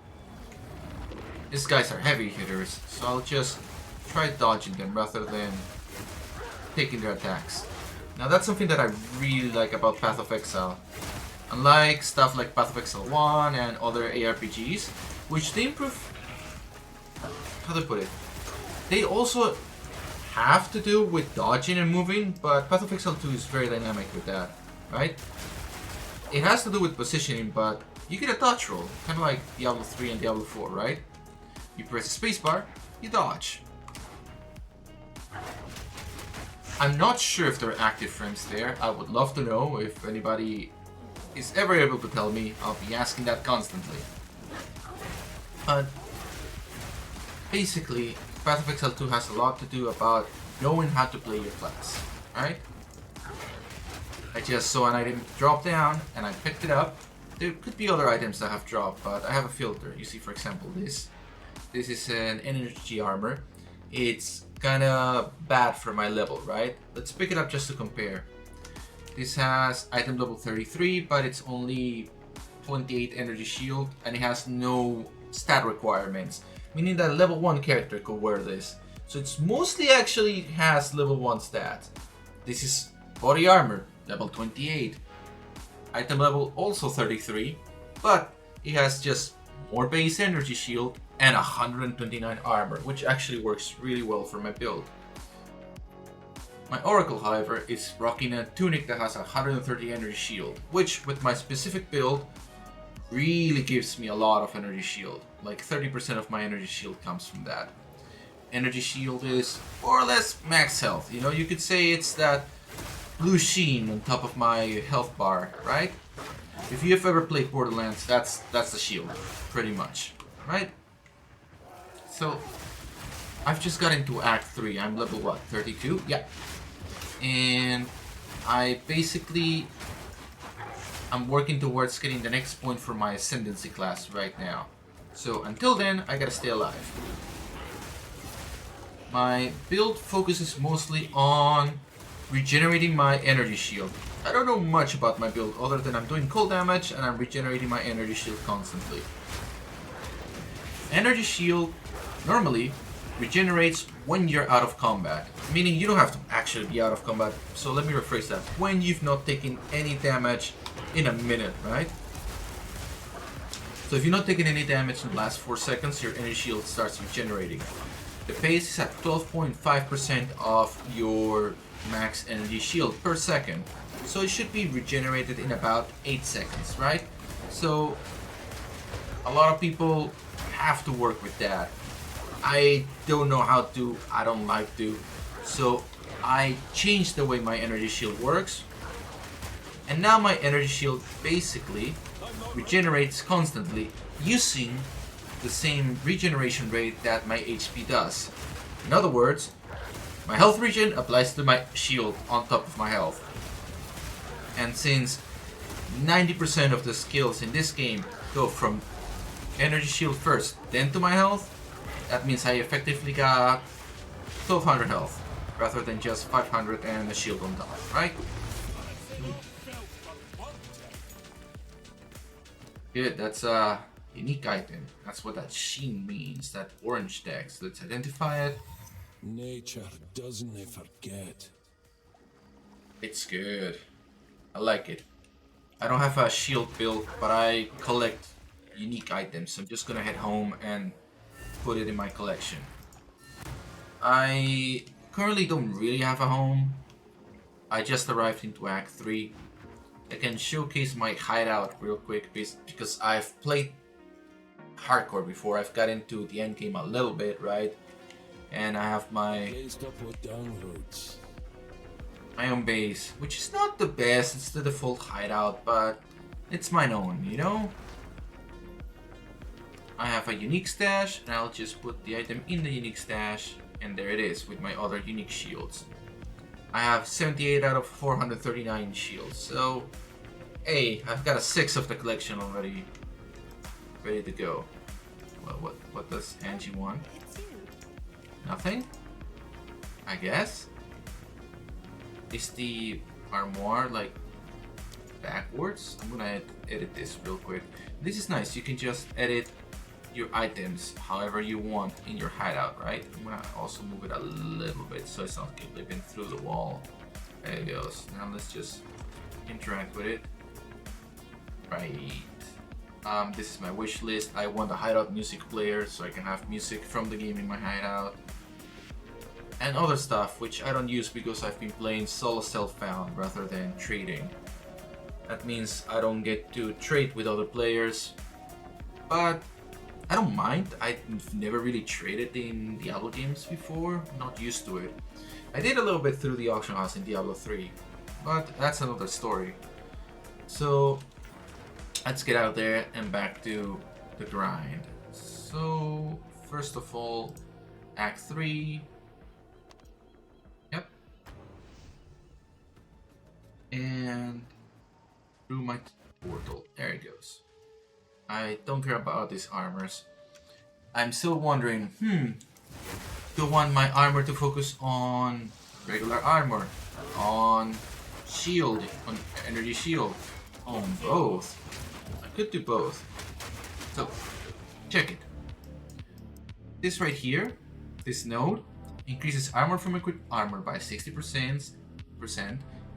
S1: These guys are heavy hitters, so I'll just try dodging them rather than taking their attacks. Now that's something that I really like about Path of Exile. Unlike stuff like Path of Exile 1 and other ARPGs, which they improve... how do I put it? They also have to do with dodging and moving, but Path of Exile 2 is very dynamic with that, right? It has to do with positioning, but you get a dodge roll, kind of like Diablo 3 and Diablo 4, right? You press the spacebar, you dodge. I'm not sure if there are active frames there. I would love to know. If anybody is ever able to tell me, I'll be asking that constantly. But basically, Path of Exile 2 has a lot to do about knowing how to play your class, right? I just saw an item drop down and I picked it up. There could be other items that have dropped, but I have a filter. You see, for example, this. This is an energy armor. It's kinda bad for my level, right? Let's pick it up just to compare. This has item level 33, but it's only 28 energy shield, and it has no stat requirements, meaning that a level 1 character could wear this. So it's mostly actually has level 1 stats. This is body armor, level 28. Item level also 33, but it has just more base energy shield and 129 armor, which actually works really well for my build. My Oracle, however, is rocking a tunic that has 130 energy shield, which with my specific build really gives me a lot of energy shield. Like 30% of my energy shield comes from that. Energy shield is more or less max health. You know, you could say it's that blue sheen on top of my health bar, right? If you have ever played Borderlands, that's the shield, pretty much, right? So I've just got into Act 3. I'm level what, 32? Yeah. And I'm working towards getting the next point for my Ascendancy class right now. So until then, I gotta stay alive. My build focuses mostly on regenerating my energy shield. I don't know much about my build other than I'm doing cold damage and I'm regenerating my energy shield constantly. Energy shield normally regenerates when you're out of combat, meaning you don't have to actually be out of combat. So let me rephrase that. When you've not taken any damage in a minute, right? So if you're not taking any damage in the last 4 seconds, your energy shield starts regenerating. The pace is at 12.5% of your max energy shield per second. So it should be regenerated in about 8 seconds, right? So a lot of people have to work with that. I don't know how to, I don't like to. So I changed the way my energy shield works. And now my energy shield basically regenerates constantly using the same regeneration rate that my HP does. In other words, my health regen applies to my shield on top of my health. And since 90% of the skills in this game go from energy shield first, then to my health, that means I effectively got 1200 health rather than just 500 and a shield on top, right? Good, that's a unique item. That's what that sheen means, that orange text. Let's identify it.
S5: Nature doesn't forget.
S1: It's good. I like it. I don't have a shield build, but I collect unique items. I'm just gonna head home and put it in my collection. I currently don't really have a home. I just arrived into Act 3. I can showcase my hideout real quick because I've played hardcore before. I've got into the end game a little bit, right? And I have my own base, which is not the best. It's the default hideout, but it's my own, you know? I have a unique stash, and I'll just put the item in the unique stash, and there it is with my other unique shields. I have 78 out of 439 shields, so hey, I've got a 6 of the collection already ready to go. Well, what does Angie want? Nothing? I guess? Is the armoire like backwards? I'm gonna edit this real quick. This is nice, you can just edit your items however you want in your hideout, right? I'm gonna also move it a little bit so it's not clipping through the wall. There it goes. Now let's just interact with it. Right. This is my wish list. I want a hideout music player so I can have music from the game in my hideout. And other stuff which I don't use because I've been playing solo self-found rather than trading. That means I don't get to trade with other players. But I don't mind. I've never really traded in Diablo games before. I'm not used to it. I did a little bit through the auction house in Diablo 3. But that's another story. So let's get out there and back to the grind. So first of all, Act 3. Yep. And through my portal. There it goes. I don't care about these armors. I'm still wondering, do I want my armor to focus on regular armor, on shield, on energy shield, on both? I could do both. So, check it. This right here, this node, increases armor from equipped armor by 60%,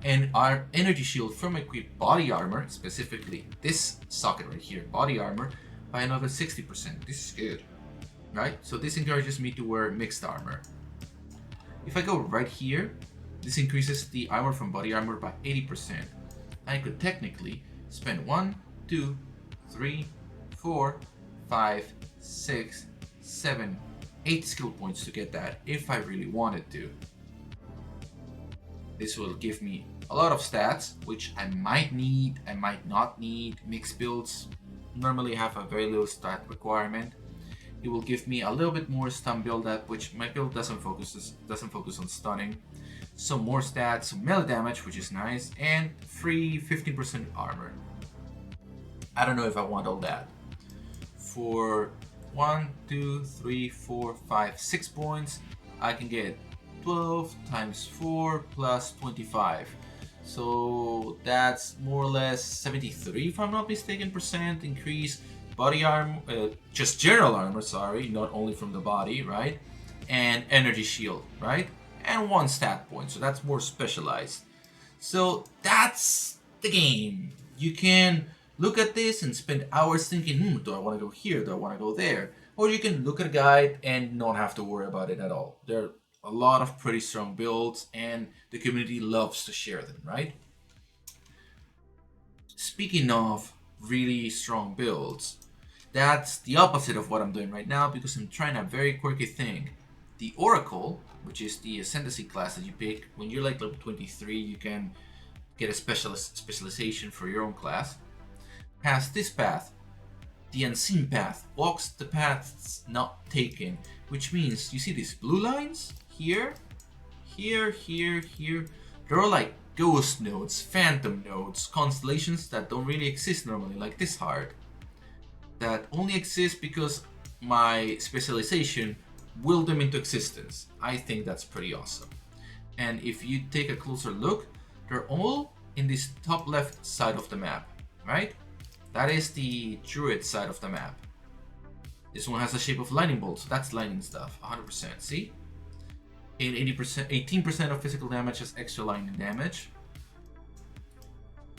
S1: and our energy shield from equipped body armor, specifically this socket right here, body armor, by another 60%. This is good, right? So this encourages me to wear mixed armor. If I go right here, this increases the armor from body armor by 80%. I could technically spend 1, 2, 3, 4, 5, 6, 7, 8 skill points to get that if I really wanted to. This will give me a lot of stats, which I might need, I might not need. Mixed builds normally have a very little stat requirement. it will give me a little bit more stun build up, which my build doesn't focus on stunning. Some more stats, some melee damage, which is nice, and free 15% armor. I don't know if I want all that. For 1, 2, 3, 4, 5, 6 points, I can get 12 times 4 plus 25. So that's more or less 73, if I'm not mistaken, percent increase. Body armor, just general armor, sorry, not only from the body, right? And energy shield, right? And 1 stat point, so that's more specialized. So that's the game. You can look at this and spend hours thinking, do I want to go here? Do I want to go there? Or you can look at a guide and not have to worry about it at all. There are a lot of pretty strong builds, and the community loves to share them, right? Speaking of really strong builds, that's the opposite of what I'm doing right now because I'm trying a very quirky thing. The Oracle, which is the ascendancy class that you pick, when you're like level 23, you can get a specialization for your own class, has this path. The unseen path walks the paths not taken, which means you see these blue lines here, here, here, here. They're all like ghost nodes, phantom nodes, constellations that don't really exist normally, like this heart. That only exist because my specialization willed them into existence. I think that's pretty awesome. And if you take a closer look, they're all in this top left side of the map, right? That is the druid side of the map. This one has the shape of lightning bolt, so that's lightning stuff, 100%, see? And 18% of physical damage has extra lightning damage,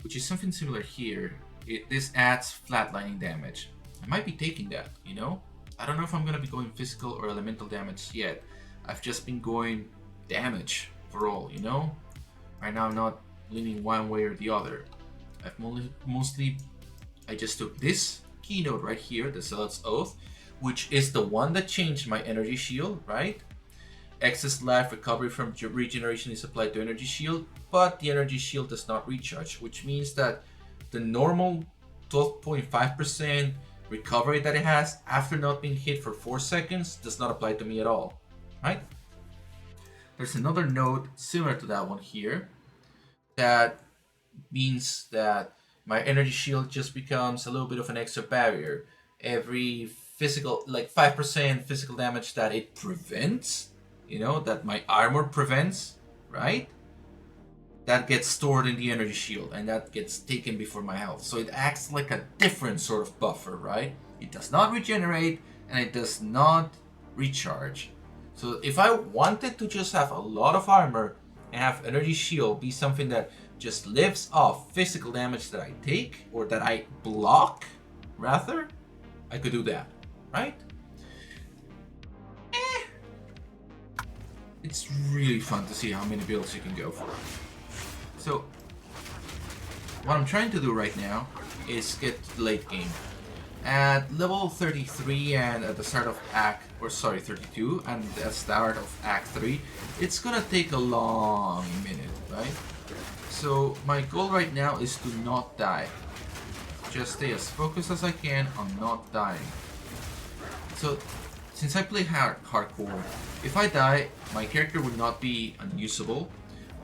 S1: which is something similar here. This adds flat lightning damage. I might be taking that, you know? I don't know if I'm gonna be going physical or elemental damage yet. I've just been going damage for all, you know? Right now I'm not leaning one way or the other. I just took this keynote right here, the Zealot's Oath, which is the one that changed my energy shield, right? Excess life recovery from regeneration is applied to energy shield, but the energy shield does not recharge, which means that the normal 12.5% recovery that it has after not being hit for 4 seconds does not apply to me at all, right? There's another node similar to that one here that means that my energy shield just becomes a little bit of an extra barrier. Every physical, like 5% physical damage that it prevents, you know, that my armor prevents, right? That gets stored in the energy shield and that gets taken before my health. So it acts like a different sort of buffer, right? It does not regenerate and it does not recharge. So if I wanted to just have a lot of armor and have energy shield be something that just lives off physical damage that I take or that I block, rather, I could do that, right? It's really fun to see how many builds you can go for. So, what I'm trying to do right now is get to the late game. At level 33 and at the start of 32 and at the start of Act 3, it's gonna take a long minute, right? So my goal right now is to not die. Just stay as focused as I can on not dying. So, since I play hardcore, if I die, my character would not be unusable,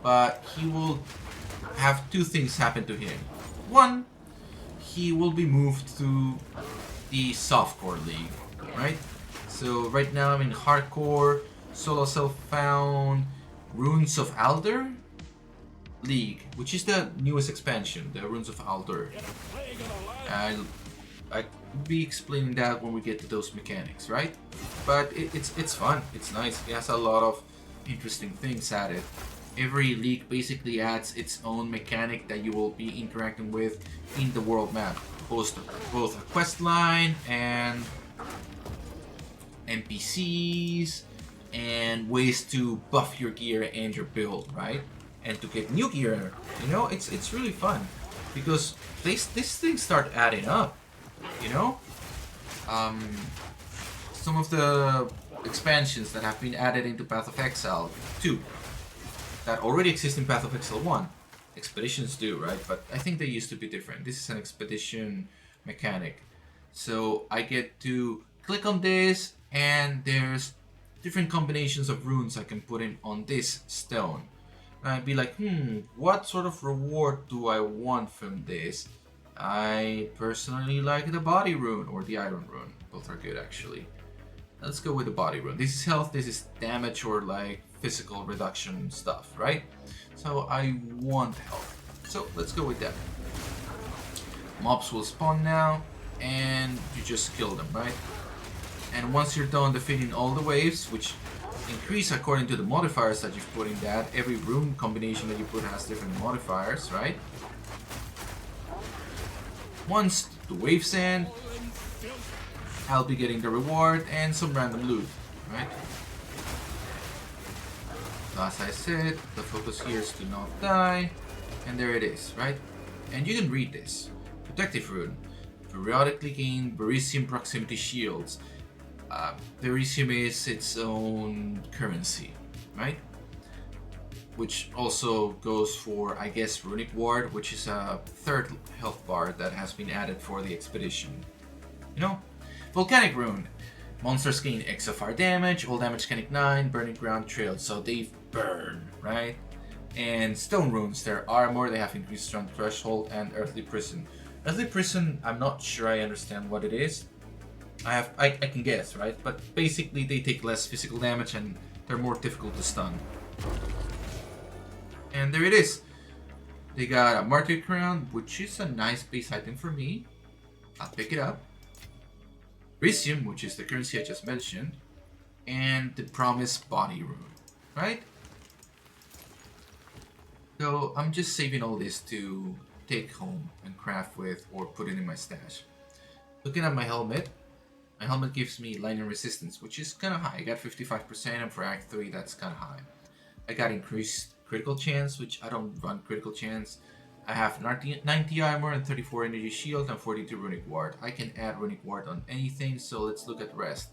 S1: but he will have 2 things happen to him. One, he will be moved to the softcore league, right? So right now I'm in hardcore, solo self-found, Runes of Alder league, which is the newest expansion, the Runes of Alder. And I'll be explaining that when we get to those mechanics, right? But it's fun, it's nice, it has a lot of interesting things added. Every league basically adds its own mechanic that you will be interacting with in the world map. Both a quest line and NPCs and ways to buff your gear and your build, right? And to get new gear, you know, it's really fun because these things start adding up, you know. Some of the expansions that have been added into Path of Exile 2 that already exist in Path of Exile 1. Expeditions do, right? But I think they used to be different. This is an expedition mechanic. So I get to click on this, and there's different combinations of runes I can put in on this stone. And I'd be like, what sort of reward do I want from this? I personally like the body rune or the iron rune. Both are good actually. Let's go with the body rune. This is health, this is damage or like physical reduction stuff, right? So I want health. So let's go with that. Mobs will spawn now, and you just kill them, right? And once you're done defeating all the waves, which increase according to the modifiers that you've put in that, every rune combination that you put has different modifiers, right? Once the waves end, I'll be getting the reward and some random loot, right? As I said, the focus here is to not die, and there it is, right? And you can read this. Protective rune. Periodically gain Berisium proximity shields. Berisium is its own currency, right? Which also goes for, I guess, Runic Ward, which is a third health bar that has been added for the expedition. You know? Volcanic Rune. Monsters gain extra fire damage, all damage can ignite, burning ground trail, so they burn, right? And Stone Runes, their armor, they have increased strength threshold, and Earthly Prison. Earthly Prison, I'm not sure I understand what it is. I can guess, right? But basically they take less physical damage and they're more difficult to stun. And there it is. They got a Martyr Crown, which is a nice base item for me. I'll pick it up. Berisium, which is the currency I just mentioned. And the Promised Body Rune, right? So I'm just saving all this to take home and craft with or put it in my stash. Looking at my helmet gives me lightning resistance, which is kind of high. I got 55%, and for Act 3 that's kind of high. I got increased critical chance, which I don't run critical chance. I have 90 armor and 34 energy shield and 42 runic ward. I can add runic ward on anything, so let's look at the rest.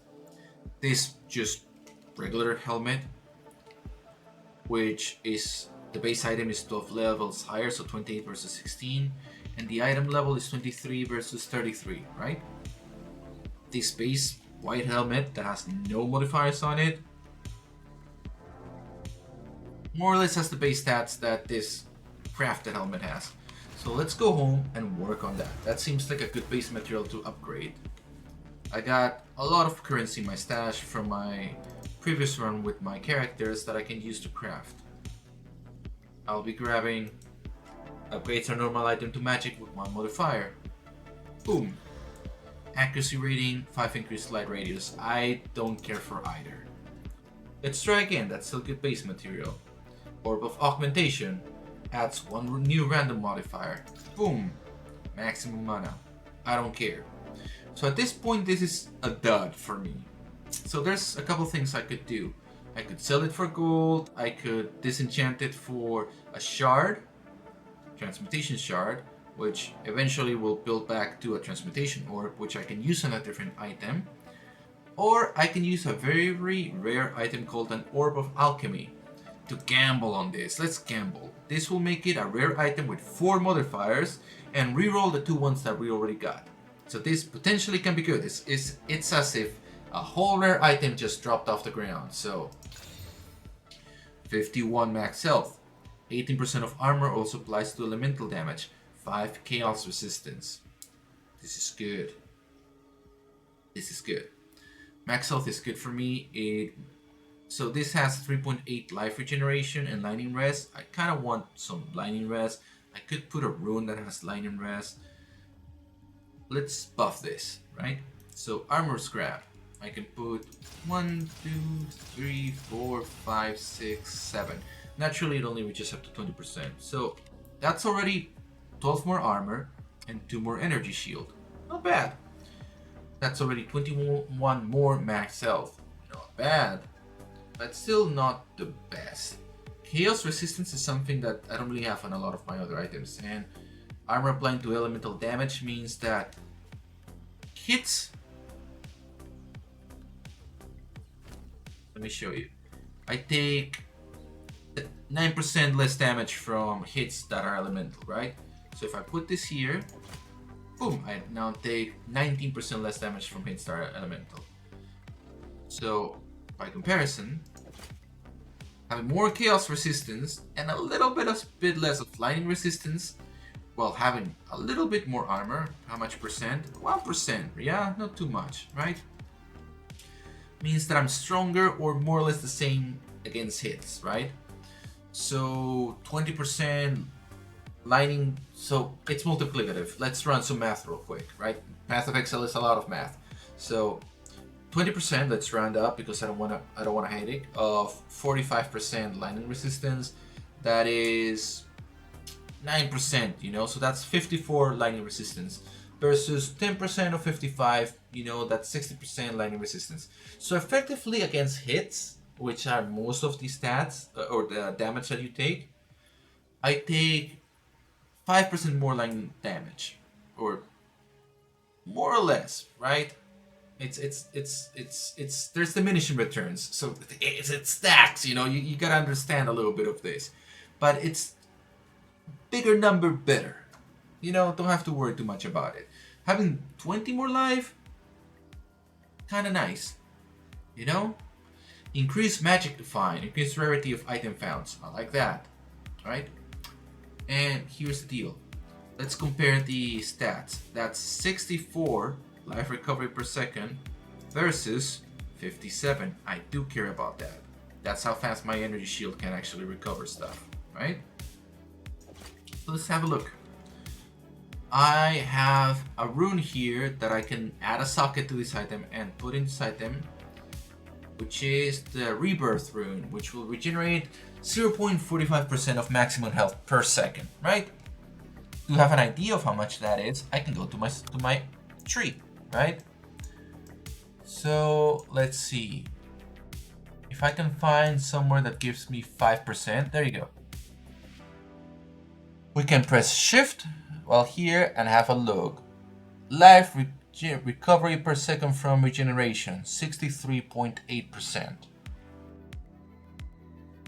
S1: This just regular helmet, which is the base item is 12 levels higher, so 28 versus 16, and the item level is 23 versus 33, right? This base white helmet that has no modifiers on it more or less has the base stats that this crafted helmet has. So let's go home and work on that. That seems like a good base material to upgrade. I got a lot of currency in my stash from my previous run with my characters that I can use to craft. I'll be grabbing upgrades a normal item to magic with 1 modifier. Boom. Accuracy rating, 5 increased light radius. I don't care for either. Let's try again, that's still good base material. Orb of Augmentation adds 1 new random modifier. Boom. Maximum mana. I don't care. So at this point this is a dud for me. So there's a couple things I could do. I could sell it for gold, I could disenchant it for a shard, transmutation shard, which eventually will build back to a transmutation orb, which I can use on a different item. Or I can use a very rare item called an Orb of Alchemy to gamble on this. Let's gamble. This will make it a rare item with 4 modifiers and reroll the 2 ones that we already got. So this potentially can be good. It's as if a whole rare item just dropped off the ground. So 51 max health, 18% of armor also applies to elemental damage, 5 chaos resistance. This is good. This is good. Max health is good for me. So this has 3.8 life regeneration and lightning rest. I kind of want some lightning rest. I could put a rune that has lightning rest. Let's buff this, right? So armor scrap. I can put 1, 2, 3, 4, 5, 6, 7. Naturally, it only reaches up to 20%. So that's already 12 more armor and 2 more energy shield. Not bad. That's already 21 more max health. Not bad. But still not the best. Chaos resistance is something that I don't really have on a lot of my other items. And armor applying to elemental damage means that hits... Let me show you. I take 9% less damage from hits that are elemental, right? So if I put this here, boom, I now take 19% less damage from Hit Star Elemental. So, by comparison, having more Chaos Resistance and a little bit less of Lightning Resistance, while having a little bit more armor. How much percent? 1%, yeah, not too much, right? Means that I'm stronger or more or less the same against hits, right? So 20% lightning, so it's multiplicative. Let's run some math real quick, right? Path of Exile is a lot of math. So 20%, let's round up because I don't wanna headache, of 45% lightning resistance. That is 9%, you know, so that's 54 lightning resistance versus 10% of 55, you know, that's 60% lightning resistance. So effectively against hits, which are most of the stats or the damage that you take, I take 5% more lightning damage, or more or less, right? It's there's diminishing returns, so it stacks, you know, you gotta understand a little bit of this, but it's bigger number better. You know, don't have to worry too much about it. Having 20 more life, kind of nice. You know? Increase magic define, increase rarity of item found. I like that. Right? And here's the deal. Let's compare the stats. That's 64 life recovery per second versus 57. I do care about that. That's how fast my energy shield can actually recover stuff. Right? Let's have a look. I have a rune here that I can add a socket to this item and put in this item, which is the Rebirth rune, which will regenerate 0.45% of maximum health per second, right? To have an idea of how much that is, I can go to my tree, right? So let's see. If I can find somewhere that gives me 5%, there you go. We can press shift while here and have a look. Life recovery per second from regeneration, 63.8%.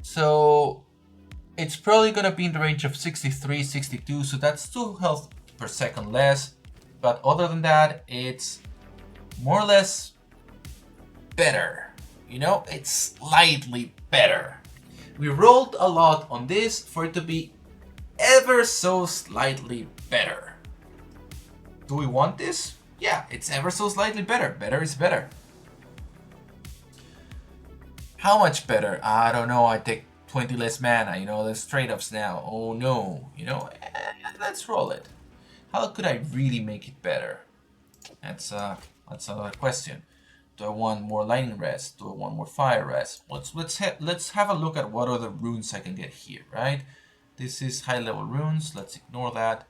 S1: So it's probably gonna be in the range of 63, 62, so that's 2 health per second less. But other than that, it's more or less better. You know, it's slightly better. We rolled a lot on this for it to be ever so slightly better. Do we want this? Yeah, it's ever so slightly better. Better is better. How much better? I don't know. I take 20 less mana. You know, there's trade-offs now. Oh no. You know, let's roll it. How could I really make it better? That's another question. Do I want more lightning rest? Do I want more fire rest? Let's have a look at what other runes I can get here, right? This is high level runes. Let's ignore that.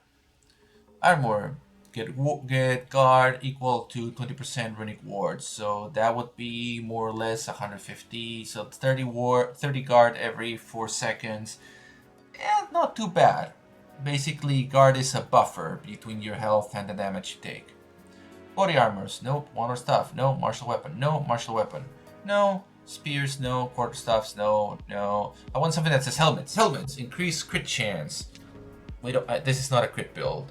S1: Armor. Get guard equal to 20% runic ward. So that would be more or less 150. So 30 guard every 4 seconds. Not too bad. Basically, guard is a buffer between your health and the damage you take. Body armors. Nope. Water staff. No. Martial weapon. No. Martial weapon. No. Spears, no. Quarterstaffs, no. I want something that says helmets. Helmets. Increase crit chance. This is not a crit build.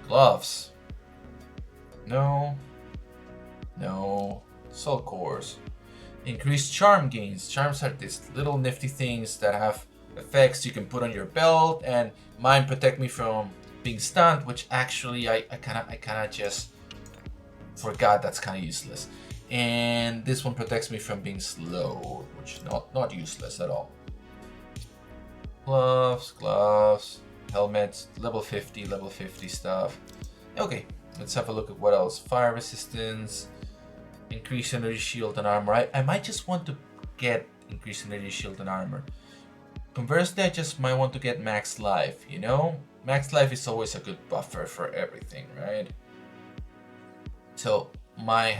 S1: Gloves. No. Soul cores. Increase charm gains. Charms are these little nifty things that have effects you can put on your belt, and mine protect me from being stunned, which actually I kinda just forgot that's kinda useless. And this one protects me from being slow, which is not useless at all. Gloves, helmets, level 50 stuff. Okay, let's have a look at what else. Fire resistance, increase energy shield and armor. I might just want to get increase energy shield and armor. Conversely, I just might want to get max life, you know? Max life is always a good buffer for everything, right? So my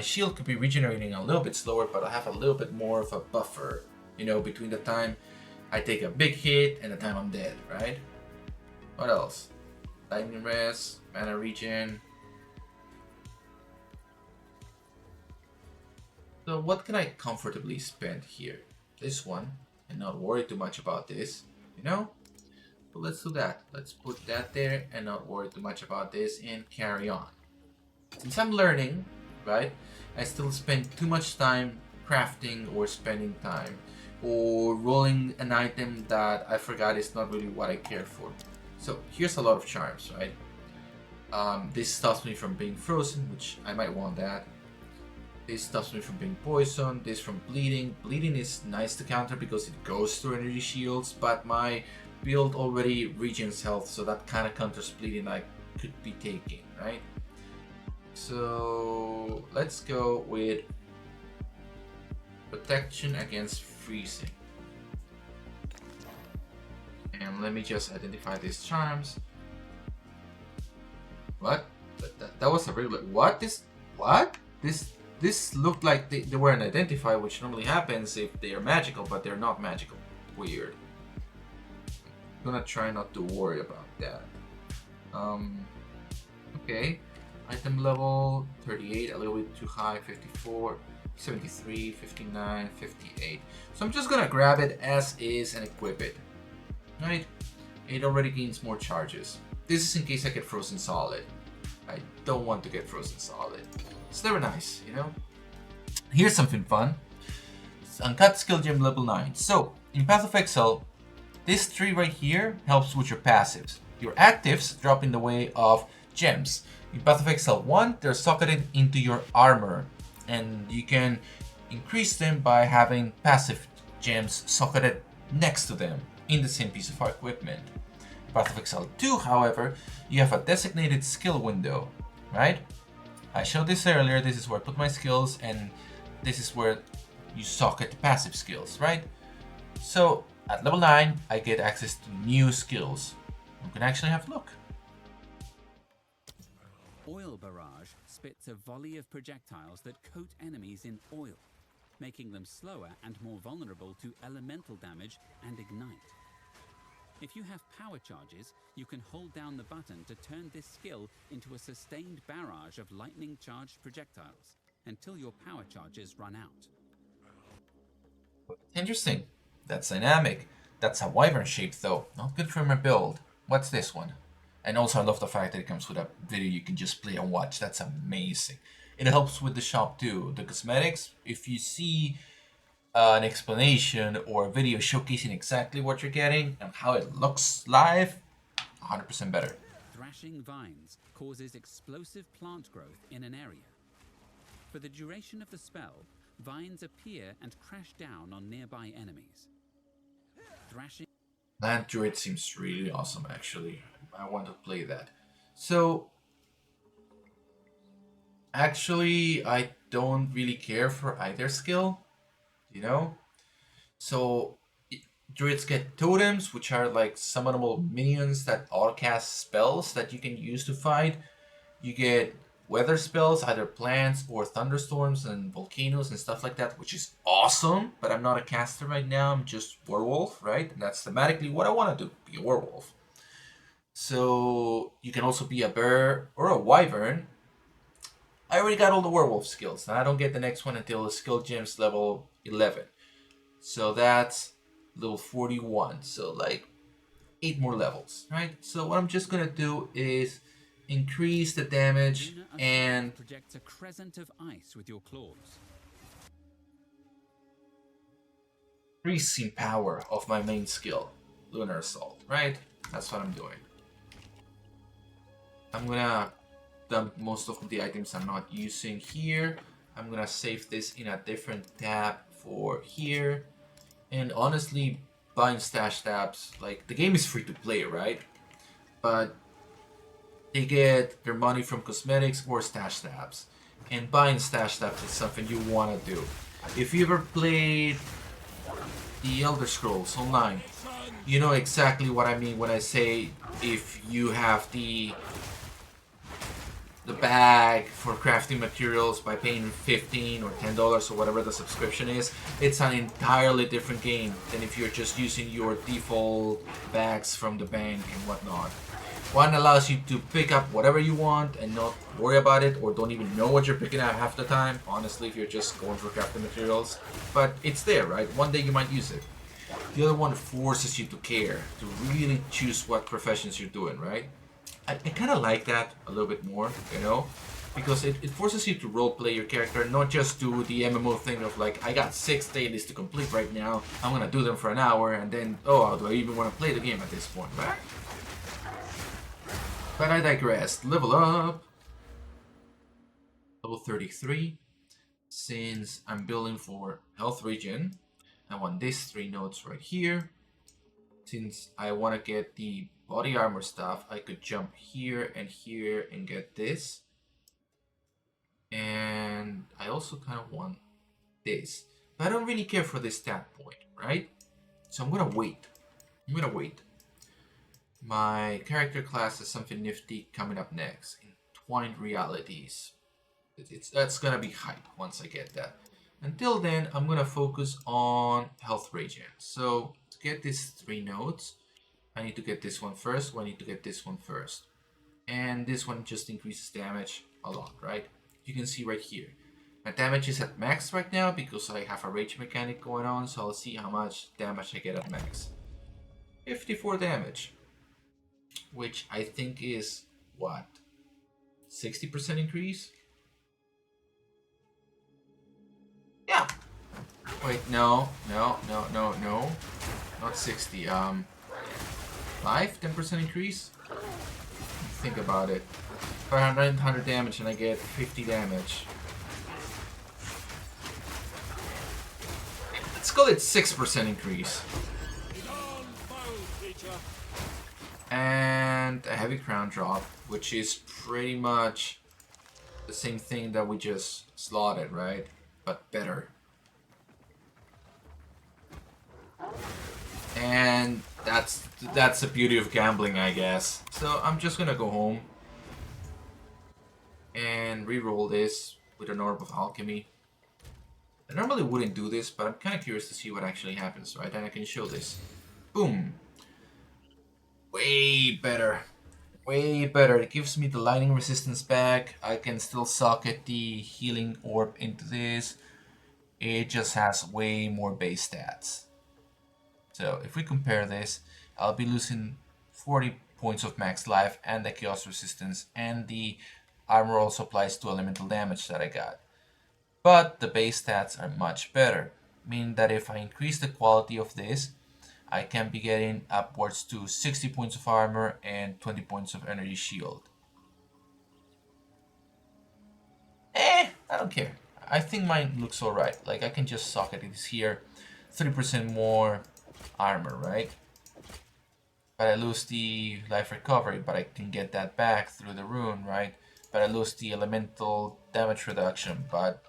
S1: shield could be regenerating a little bit slower, but I have a little bit more of a buffer, you know, between the time I take a big hit and the time I'm dead, right? What else? Lightning rest, mana regen. So what can I comfortably spend here? This one, and not worry too much about this, you know? But let's do that. Let's put that there and not worry too much about this and carry on. Since I'm learning, right, I still spend too much time crafting or spending time or rolling an item that I forgot is not really what I care for. So here's a lot of charms, right? This stops me from being frozen, which I might want that. This stops me from being poisoned, this from bleeding. Bleeding is nice to counter because it goes through energy shields, but my build already regens health, so that kind of counters bleeding I could be taking, right? So let's go with protection against freezing. And let me just identify these charms. What? That was a regular. What? What? This looked like they weren't identified, which normally happens if they are magical, but they're not magical. Weird. I'm gonna try not to worry about that. Okay. Item level 38, a little bit too high, 54, 73, 59, 58. So I'm just gonna grab it as is and equip it. Right? It already gains more charges. This is in case I get frozen solid. I don't want to get frozen solid. It's never nice, you know? Here's something fun. It's Uncut Skill Gem level 9. So, in Path of Exile, this tree right here helps with your passives. Your actives drop in the way of gems. In Path of Exile 1, they're socketed into your armor, and you can increase them by having passive gems socketed next to them in the same piece of equipment. In Path of Exile 2, however, you have a designated skill window, right? I showed this earlier. This is where I put my skills, and this is where you socket passive skills, right? So at level 9, I get access to new skills. You can actually have a look.
S6: Oil Barrage spits a volley of projectiles that coat enemies in oil, making them slower and more vulnerable to elemental damage and ignite. If you have power charges, you can hold down the button to turn this skill into a sustained barrage of lightning-charged projectiles until your power charges run out.
S1: Interesting. That's dynamic. That's a wyvern shape though. Not good for my build. What's this one? And also I love the fact that it comes with a video you can just play and watch. That's amazing. It helps with the shop too. The cosmetics, if you see an explanation or a video showcasing exactly what you're getting and how it looks live, 100% better.
S6: Thrashing Vines causes explosive plant growth in an area. For the duration of the spell, vines appear and crash down on nearby enemies. Thrashing
S1: Land Druid seems really awesome actually. I want to play that. So actually I don't really care for either skill, you know? So druids get totems, which are like summonable minions that autocast spells that you can use to fight. You get weather spells, either plants or thunderstorms and volcanoes and stuff like that, which is awesome. But I'm not a caster right now, I'm just werewolf, right? And that's thematically what I want to do, be a werewolf. So you can also be a bear or a wyvern. I already got all the werewolf skills. Now I don't get the next one until the skill gem's level 11. So that's level 41. So like 8 more levels, right? So what I'm just gonna do is increase the damage and
S6: projects a crescent of ice with your claws.
S1: increasing power of my main skill, Lunar Assault, right? That's what I'm doing. I'm gonna dump most of the items I'm not using here. I'm gonna save this in a different tab for here. And honestly, buying stash tabs, like the game is free to play, right? But they get their money from cosmetics or stash tabs. And buying stash tabs is something you want to do. If you ever played the Elder Scrolls Online, you know exactly what I mean when I say if you have the bag for crafting materials by paying $15 or $10 or whatever the subscription is, it's an entirely different game than if you're just using your default bags from the bank and whatnot. One allows you to pick up whatever you want and not worry about it, or don't even know what you're picking up half the time, honestly, if you're just going for crafting materials. But it's there, right? One day you might use it. The other one forces you to care, to really choose what professions you're doing, right? I kind of like that a little bit more, you know? Because it forces you to roleplay your character, not just do the MMO thing of like, I got 6 dailies to complete right now, I'm gonna do them for an hour, and then, oh, do I even want to play the game at this point, right? But I digress. Level up. Level 33. Since I'm building for health regen, I want these 3 nodes right here. Since I want to get the body armor stuff, I could jump here and get this. And I also kind of want this. But I don't really care for this stat point, right? So I'm gonna wait. My character class has something nifty coming up next. Entwined Realities. That's gonna be hype once I get that. Until then, I'm gonna focus on health regen. So to get these 3 nodes, I need to get this one first, or I need to get this one first. And this one just increases damage a lot, right? You can see right here. My damage is at max right now because I have a rage mechanic going on, so I'll see how much damage I get at max. 54 damage. Which I think is, what? 60% increase? Yeah. Wait, no. Not 60. 10% increase? Think about it. 900 damage and I get 50 damage. Let's call it 6% increase. And a heavy crown drop, which is pretty much the same thing that we just slotted, right? But better. And that's the beauty of gambling, I guess. So I'm just gonna go home and re-roll this with an Orb of Alchemy. I normally wouldn't do this, but I'm kind of curious to see what actually happens, right? And I can show this. Boom. Way better. Way better. It gives me the lightning resistance back. I can still socket the healing orb into this. It just has way more base stats. So if we compare this, I'll be losing 40 points of max life and the chaos resistance, and the armor also applies to elemental damage that I got. But the base stats are much better, meaning that if I increase the quality of this, I can be getting upwards to 60 points of armor and 20 points of energy shield. I don't care. I think mine looks alright. Like, I can just socket it here. 30% more armor, right? But I lose the life recovery, but I can get that back through the rune, right? But I lose the elemental damage reduction, but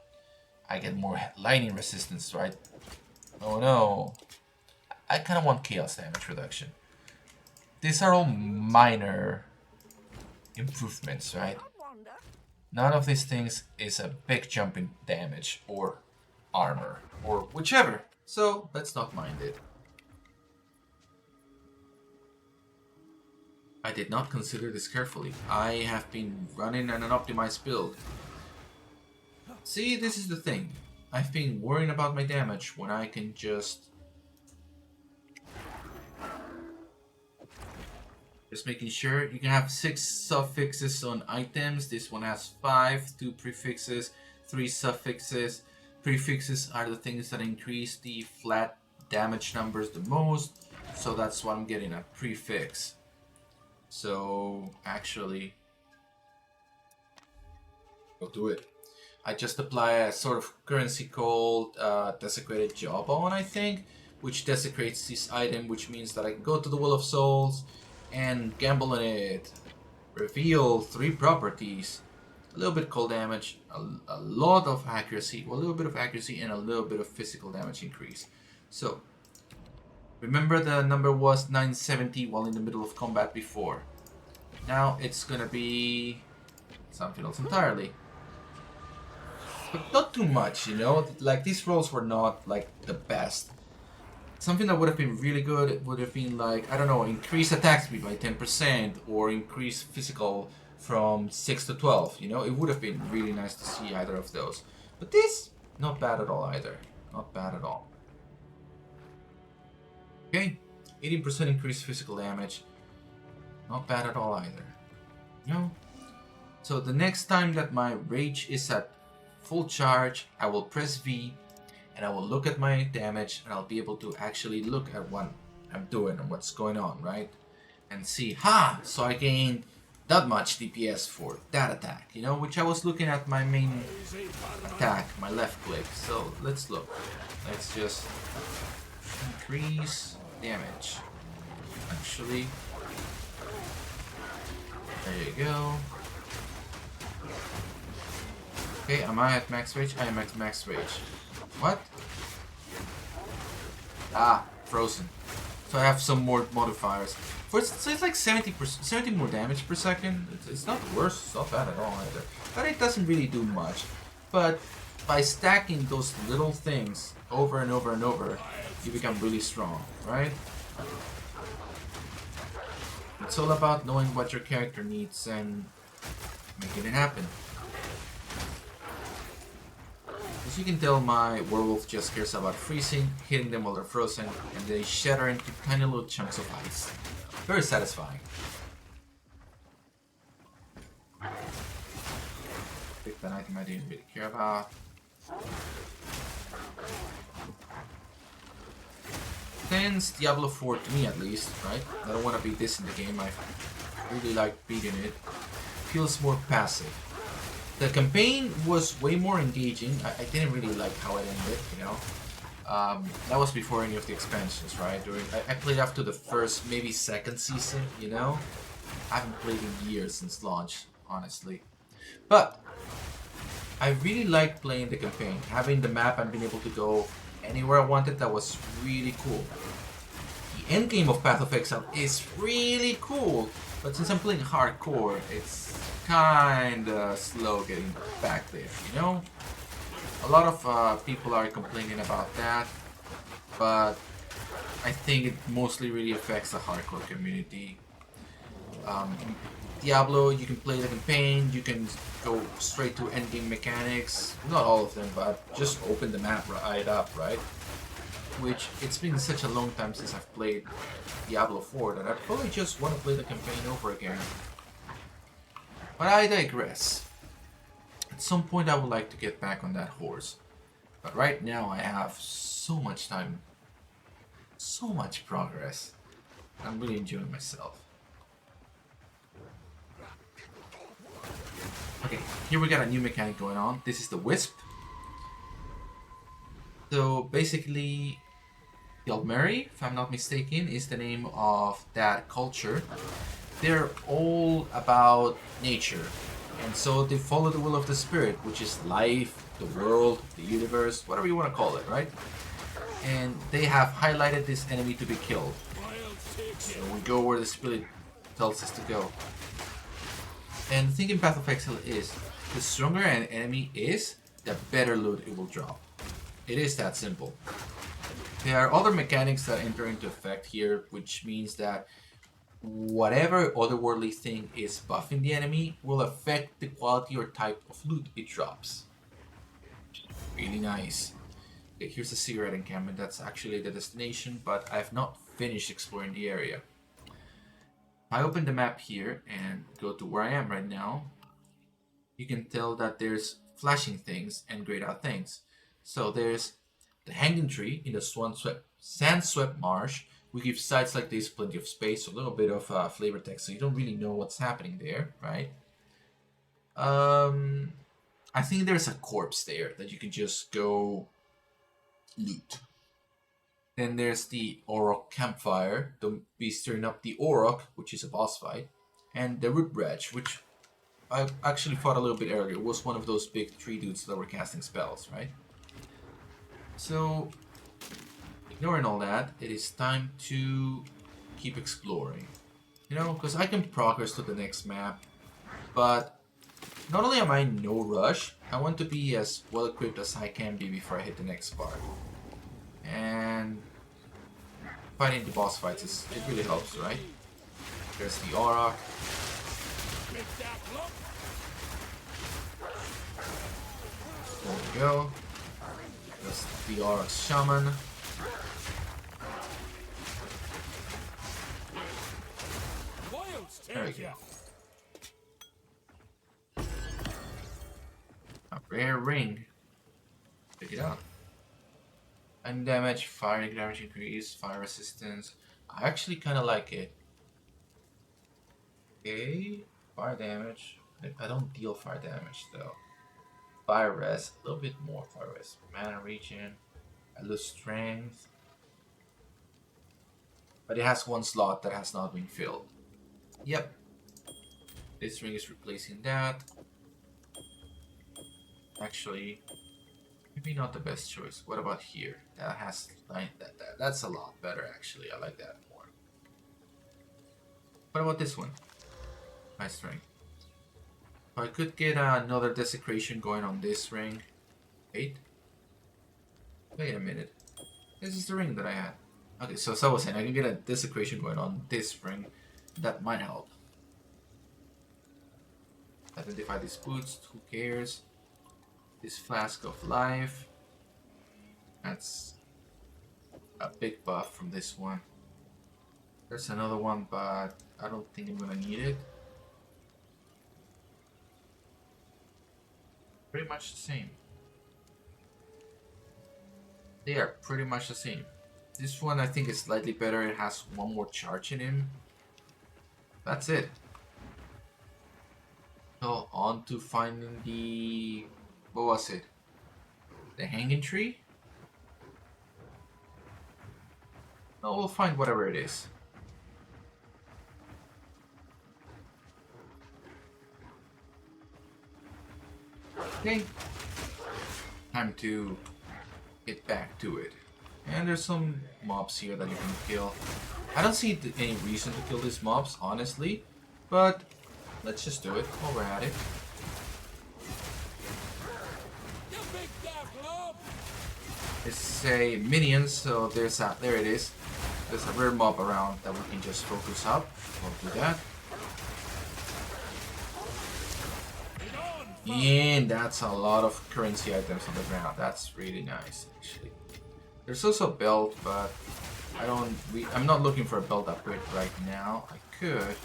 S1: I get more lightning resistance, right? Oh no. I kind of want chaos damage reduction. These are all minor improvements, right? None of these things is a big jump in damage or armor or whichever. So let's not mind it. I did not consider this carefully. I have been running an optimized build. See, this is the thing. I've been worrying about my damage when I can just making sure. You can have 6 suffixes on items. This one has 5, 2 prefixes, 3 suffixes. Prefixes are the things that increase the flat damage numbers the most. So that's what I'm getting, a prefix. So actually, I'll do it. I just apply a sort of currency called Desecrated Jawbone, I think, which desecrates this item, which means that I can go to the Well of Souls and gamble on it. Reveal 3 properties. A little bit cold damage, a lot of accuracy, well, a little bit of accuracy, and a little bit of physical damage increase. So, remember the number was 970 while in the middle of combat before. Now it's gonna be something else entirely. But not too much, you know? Like, these rolls were not, like, the best. Something that would have been really good would have been like, I don't know, increase attack speed by 10% or increase physical from 6 to 12, you know? It would have been really nice to see either of those. But this, not bad at all either. Not bad at all. Okay, 18% increased physical damage. Not bad at all either. No. So the next time that my rage is at full charge, I will press V and I will look at my damage and I'll be able to actually look at what I'm doing and what's going on, right? And see, so I gained that much DPS for that attack, you know, which I was looking at my main attack, my left click. So let's look. Let's just increase damage. Actually, there you go. Okay, am I at max rage? I am at max rage. What? Frozen. So I have some more modifiers. First, so it's like 70 more damage per second. It's not worse. It's not bad at all either. But it doesn't really do much. But by stacking those little things over and over and over, you become really strong, right? It's all about knowing what your character needs and making it happen. As you can tell, my werewolf just cares about freezing, hitting them while they're frozen, and they shatter into tiny little chunks of ice. Very satisfying. Pick that item I didn't really care about. Tens Diablo 4 to me at least, right? I don't want to beat this in the game, I really like beating it. Feels more passive. The campaign was way more engaging. I didn't really like how it ended, you know. That was before any of the expansions, right? I played up to the first, maybe second season, you know. I haven't played in years since launch, honestly. But I really liked playing the campaign. Having the map and being able to go anywhere I wanted, that was really cool. The endgame of Path of Exile is really cool, but since I'm playing hardcore, it's kinda slow getting back there, you know? A lot of people are complaining about that, but I think it mostly really affects the hardcore community. Diablo, you can play the campaign, you can go straight to endgame mechanics, not all of them, but just open the map right up, right? Which, it's been such a long time since I've played Diablo 4 that I probably just want to play the campaign over again. But I digress. At some point I would like to get back on that horse. But right now I have so much time, so much progress. I'm really enjoying myself. Okay, here we got a new mechanic going on. This is the Wisp. So basically, the Altmeri, if I'm not mistaken, is the name of that culture. They're all about nature. And so they follow the will of the spirit, which is life, the world, the universe, whatever you want to call it, right? And they have highlighted this enemy to be killed. So we go where the spirit tells us to go. And the thing in Path of Exile is, the stronger an enemy is, the better loot it will drop. It is that simple. There are other mechanics that enter into effect here, which means that whatever otherworldly thing is buffing the enemy will affect the quality or type of loot it drops. Really nice. Okay, here's the cigarette encampment. That's actually the destination, but I have not finished exploring the area. I open the map here and go to where I am right now. You can tell that there's flashing things and grayed out things. So there's the hanging tree in the sand-swept marsh. We give sites like this plenty of space, a little bit of flavor text, so you don't really know what's happening there, right? I think there's a corpse there that you can just go loot. Then there's the Auroch campfire. Don't be stirring up the Auroch, which is a boss fight. And the root bridge, which I actually fought a little bit earlier. It was one of those big tree dudes that were casting spells, right? So, ignoring all that, it is time to keep exploring. You know, because I can progress to the next map, but not only am I in no rush, I want to be as well equipped as I can be before I hit the next part. And fighting the boss fights, it really helps, right? There's the Auroch. There we go. There's the Auroch Shaman. like it. A rare ring. Pick it up. And damage, fire damage increase, fire resistance. I actually kind of like it. Okay, fire damage. I don't deal fire damage though. Fire rest, a little bit more fire rest. Mana regen. I lose strength. But it has one slot that has not been filled. Yep. This ring is replacing that. Actually, maybe not the best choice. What about here? That has that's a lot better actually. I like that more. What about this one? Nice ring. So I could get another desecration going on this ring. Wait a minute. This is the ring that I had. Okay, so as I was saying, I can get a desecration going on this ring. That might help. Identify these boots. Who cares? This flask of life. That's a big buff from this one. There's another one, but I don't think I'm gonna need it. Pretty much the same. They are pretty much the same. This one I think is slightly better. It has one more charge in him. That's it. So on to finding the... what was it? The hanging tree? No, we'll find whatever it is. Okay. Time to get back to it. And there's some mobs here that you can kill. I don't see any reason to kill these mobs, honestly. But let's just do it while we're at it. It's a minion, so there it is. There's a rare mob around that we can just focus up. We'll do that. And that's a lot of currency items on the ground. That's really nice, actually. There's also a belt, but I'm not looking for a belt upgrade right now. I could,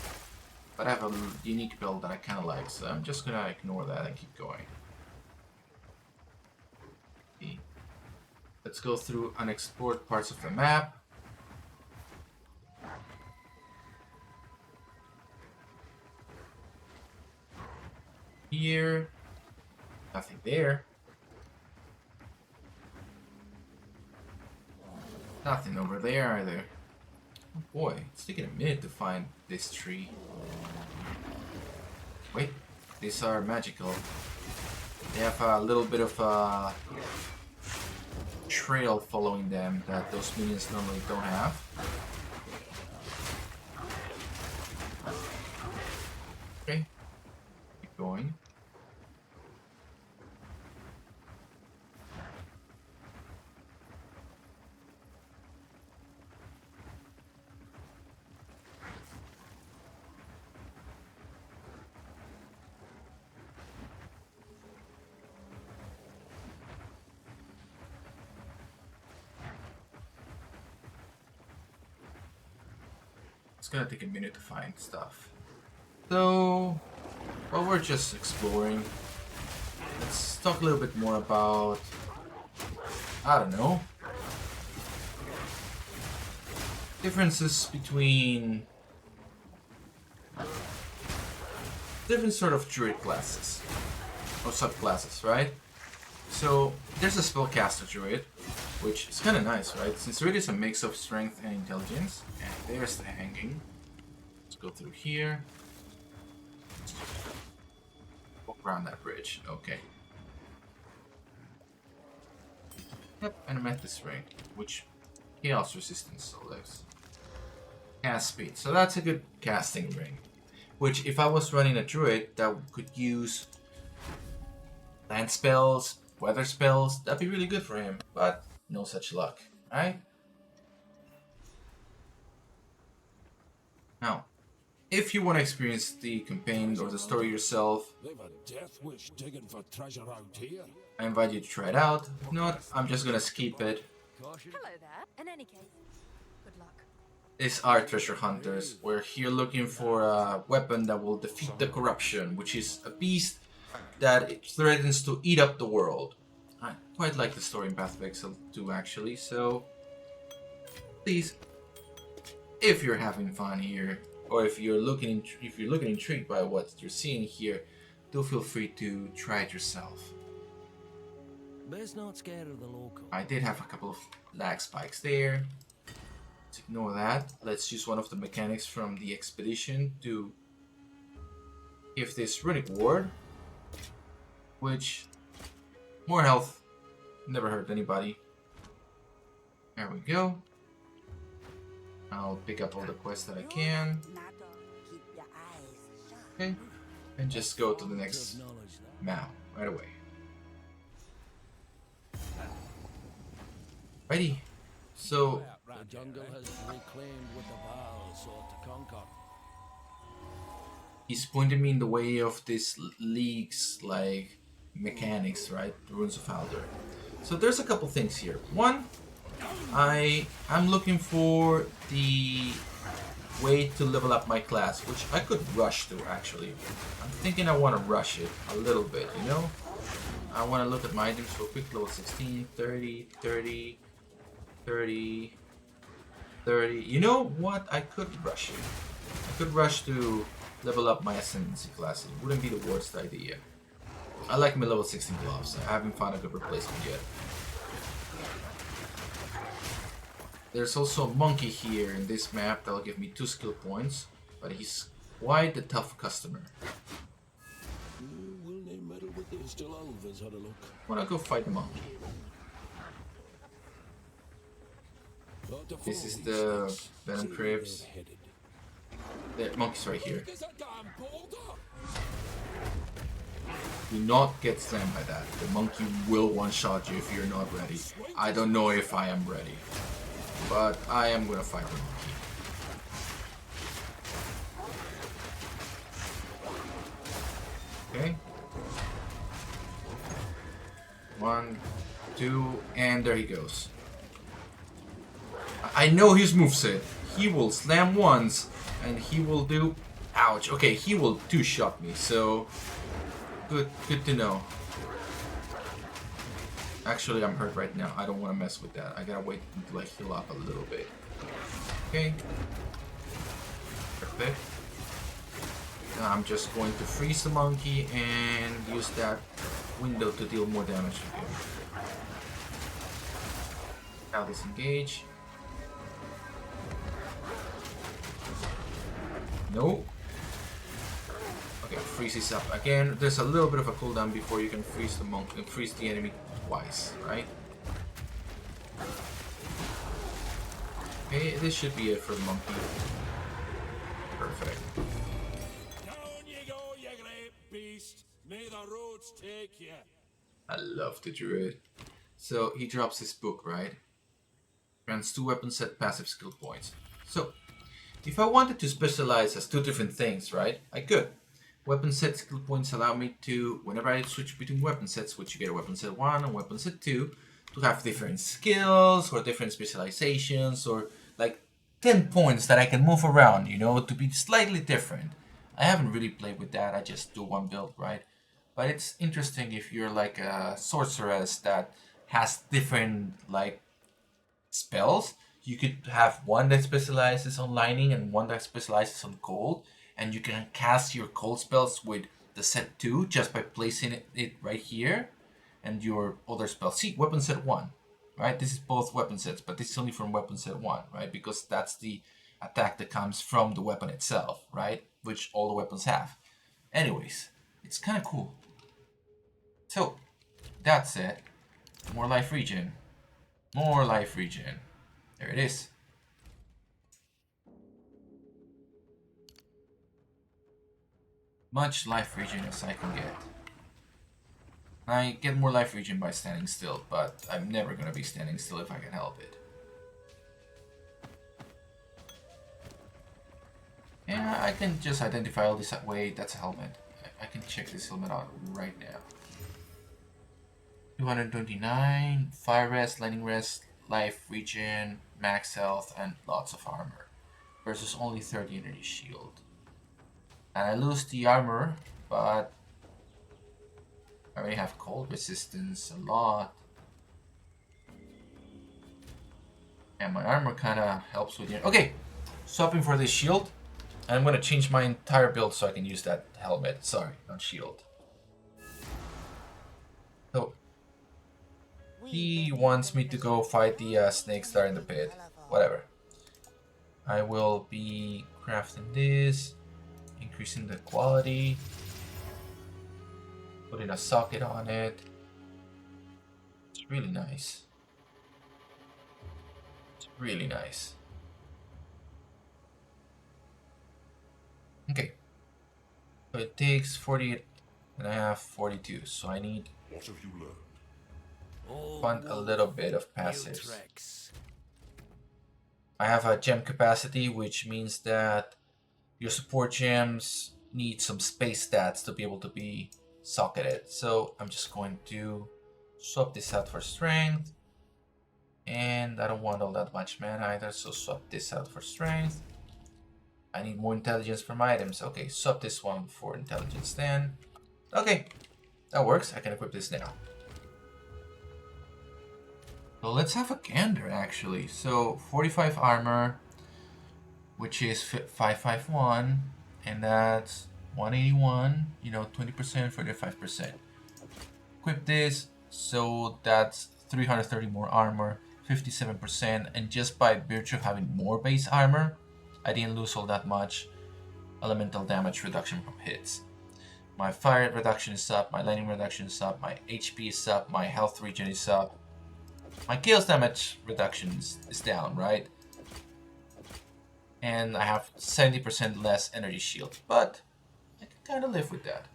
S1: but I have a unique belt that I kind of like, so I'm just gonna ignore that and keep going. Okay. Let's go through unexplored parts of the map. Here, nothing there. Nothing over there either. Oh boy, it's taking a minute to find this tree. Wait, these are magical. They have a little bit of a trail following them that those minions normally don't have. Okay, keep going. It's gonna take a minute to find stuff. So, while we're just exploring, let's talk a little bit more about, I don't know, differences between different sort of druid classes, or subclasses, right? So, there's a spellcaster druid, which is kind of nice, right? Since druid is a mix of strength and intelligence. And there's the hanging. Let's go through here. Walk around that bridge. Okay. Yep, and I met this ring, which chaos resistance, so let's cast speed. So that's a good casting ring. Which, if I was running a druid that could use land spells, weather spells, that'd be really good for him. But no such luck, right? Now, if you want to experience the campaign or the story yourself,
S5: They've a death wish digging for treasure out here.
S1: I invite you to try it out. If not, I'm just gonna skip it.
S2: Hello there. In any case, good luck.
S1: is our treasure hunters. We're here looking for a weapon that will defeat the corruption, which is a beast that it threatens to eat up the world. I quite like the story in Path of Exile 2 actually, so please, if you're having fun here, or if you're looking intrigued by what you're seeing here, do feel free to try it yourself.
S7: Best not scared of the local.
S1: I did have a couple of lag spikes there. Let's ignore that. Let's use one of the mechanics from the expedition to give this runic ward, which more health never hurt anybody. There we go. I'll pick up all the quests that I can. Okay. And just go to the next map right away. Righty. So
S5: The jungle has reclaimed what the Val sought to conquer.
S1: he's pointing me in the way of this league's like mechanics, right? The Runes of Alder. So there's a couple things here. One, I'm looking for the way to level up my class, which I could rush to actually. I'm thinking I want to rush it a little bit, you know? I want to look at my items for quick. Level 16, 30, 30, 30, 30. You know what? I could rush it. I could rush to level up my Ascendancy class. It wouldn't be the worst idea. I like my level 16 gloves. I haven't found a good replacement yet. There's also a monkey here in this map that'll give me 2 skill points, but he's quite a tough customer.
S5: Will they meddle with this till Alva's had a look?
S1: I wanna go fight the monkey.
S5: But the
S1: This is
S5: foes
S1: the
S5: see
S1: Venom
S5: where
S1: Cribs.
S5: they're headed.
S1: The monkey's right here.
S5: There's a damn boulder!
S1: Do not get slammed by that. The monkey will one-shot you if you're not ready. I don't know if I am ready, but I am gonna fight the monkey. Okay. 1, 2, and there he goes. I know his moveset. He will slam once, and he will do... Ouch. Okay, he will two-shot me, so... Good to know. Actually, I'm hurt right now. I don't want to mess with that. I gotta wait until I heal up a little bit. Okay. Perfect. Now I'm just going to freeze the monkey and use that window to deal more damage to him. Now disengage. No. Okay, freezes up again. There's a little bit of a cooldown before you can freeze the monk and freeze the enemy twice, right? Okay, this should be it for the monkey. Perfect.
S5: Down you go, you great beast! May the roads take you!
S1: I love the druid. So he drops his book, right? Grants 2 weapon set passive skill points. So if I wanted to specialize as 2 different things, right? I could. Weapon set skill points allow me to, whenever I switch between weapon sets, which you get a weapon set 1 and weapon set 2, to have different skills or different specializations or like 10 points that I can move around, you know, to be slightly different. I haven't really played with that, I just do one build, right? But it's interesting if you're like a sorceress that has different like spells. You could have one that specializes on lightning and one that specializes on cold, and you can cast your cold spells with the set 2 just by placing it right here, and your other spells. See, weapon set 1, right? This is both weapon sets, but this is only from weapon set 1, right? Because that's the attack that comes from the weapon itself, right? Which all the weapons have. Anyways, it's kind of cool. So, that's it. More life regen. More life regen. There it is. Much life regen as I can get. I get more life regen by standing still, but I'm never gonna be standing still if I can help it. Yeah, I can just identify all this. Wait, that's a helmet. I can check this helmet out right now. 229, fire rest, lightning rest, life regen, max health, and lots of armor. versus only 30 energy shield. And I lose the armor, but I already have cold resistance a lot. And my armor kind of helps with it. Okay, swapping for this shield. And I'm going to change my entire build so I can use that helmet. Sorry, not shield. So, he wants me to go fight the snakes that are in the pit. Whatever. I will be crafting this. Increasing the quality. Putting a socket on it. It's really nice. It's really nice. Okay. So it takes 48 and I have 42. So I need
S5: What have you learned?
S1: fund a little bit of
S7: New
S1: passives.
S7: tricks.
S1: I have a gem capacity, which means that your support gems need some space stats to be able to be socketed. So I'm just going to swap this out for strength. And I don't want all that much mana either, so swap this out for strength. I need more intelligence from items. Okay, swap this one for intelligence then. Okay, that works. I can equip this now. So let's have a gander actually. So 45 armor, which is 551, and that's 181, you know, 20% for the 5%. Equip this, so that's 330 more armor, 57%, and just by virtue of having more base armor, I didn't lose all that much elemental damage reduction from hits. My fire reduction is up, my lightning reduction is up, my HP is up, my health regen is up. My chaos damage reduction is down, right? And I have 70% less energy shield, but I can kind of live with that.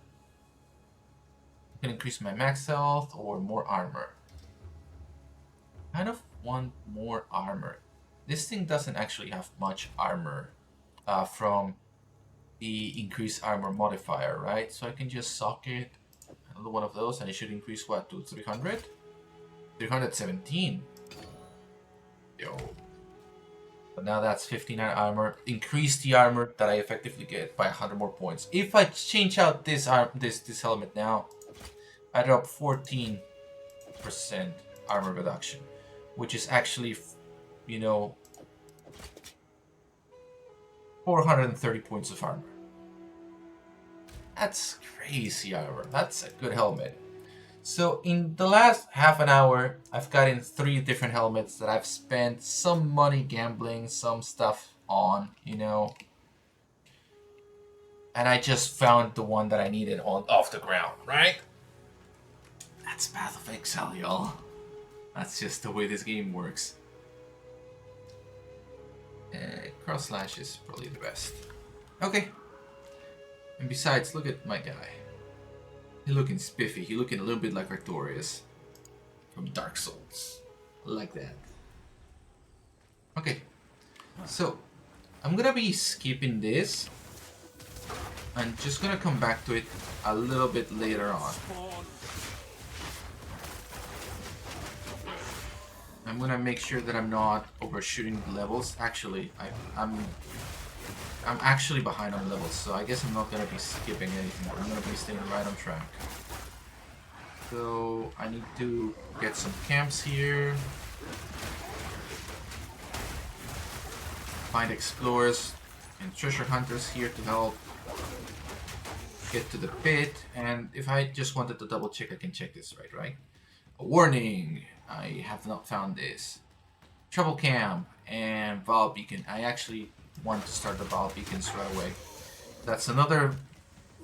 S1: I can increase my max health or more armor. I kind of want more armor. This thing doesn't actually have much armor from the increased armor modifier, right? So I can just socket another one of those and it should increase what to 300? 317. Yo. But now that's 59 armor. Increase the armor that I effectively get by 100 more points. If I change out this this helmet now, I drop 14% armor reduction, which is actually, you know, 430 points of armor. That's crazy armor. That's a good helmet. So in the last half an hour, I've gotten 3 different helmets that I've spent some money gambling, some stuff on, you know. And I just found the one that I needed off the ground, right? That's Path of Exile, y'all. That's just the way this game works. Cross slash is probably the best. Okay. And besides, look at my guy. He looking spiffy. He looking a little bit like Artorias from Dark Souls. Like that. Okay. So, I'm gonna be skipping this. I'm just gonna come back to it a little bit later on. I'm gonna make sure that I'm not overshooting the levels. Actually, I'm actually behind on levels, so I guess I'm not gonna be skipping anything. I'm gonna be staying right on track. So I need to get some camps here. Find explorers and treasure hunters here to help get to the pit. And if I just wanted to double check, I can check this right? A warning! I have not found this. Trouble camp and Val beacon. I actually want to start the Val beacons right away. That's another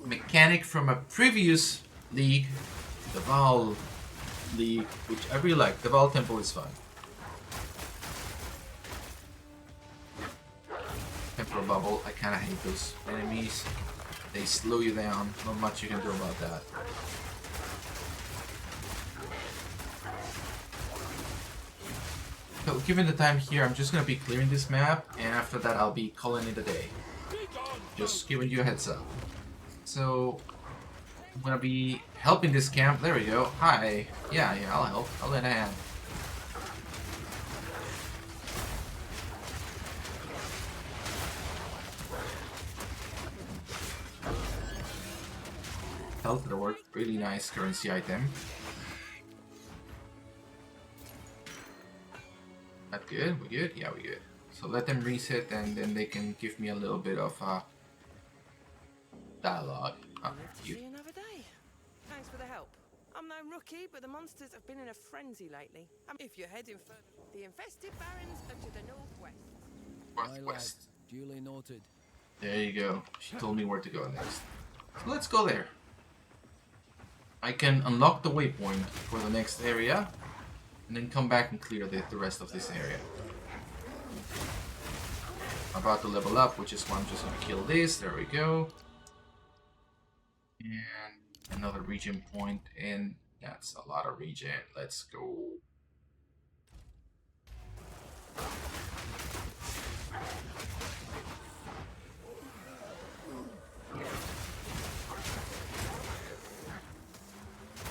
S1: mechanic from a previous league, the Val League, which I really like. The Val Temple is fun. Temporal Bubble, I kinda hate those enemies. They slow you down, not much you can do about that. So given the time here, I'm just gonna be clearing this map, and after that I'll be calling it a day. Just giving you a heads up. So I'm gonna be helping this camp. There we go. Hi. Yeah, I'll help. I'll lend a hand. Health reward, really nice currency item. That good? We good? Yeah, we good. So let them reset and then they can give me a little bit of dialogue.
S8: Live to see another day. Thanks for the help. I'm no rookie, but the monsters have been in a frenzy lately. If you're heading further, the infested barrens are to the northwest.
S1: Northwest.
S7: Duly noted.
S1: There you go. She told me where to go next. So let's go there. I can unlock the waypoint for the next area and then come back and clear the rest of this area. I'm about to level up, which is why I'm just gonna kill this. There we go. And another region point, and that's a lot of region. Let's go.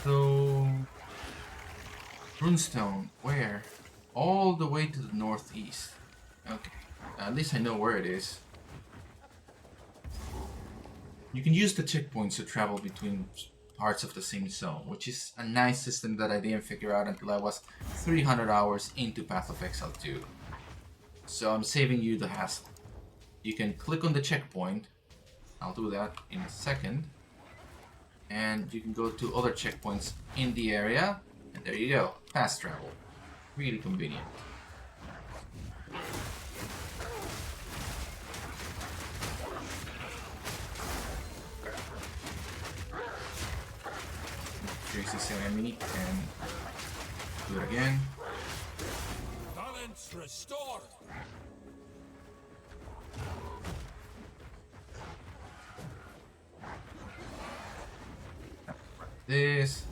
S1: So, Runestone, where? All the way to the northeast. Okay, at least I know where it is. You can use the checkpoints to travel between parts of the same zone, which is a nice system that I didn't figure out until I was 300 hours into Path of Exile 2. So I'm saving you the hassle. You can click on the checkpoint. I'll do that in a second. And you can go to other checkpoints in the area. And there you go. Fast travel. Really convenient. Trace this enemy and do it again.
S5: Balance restored.
S1: This.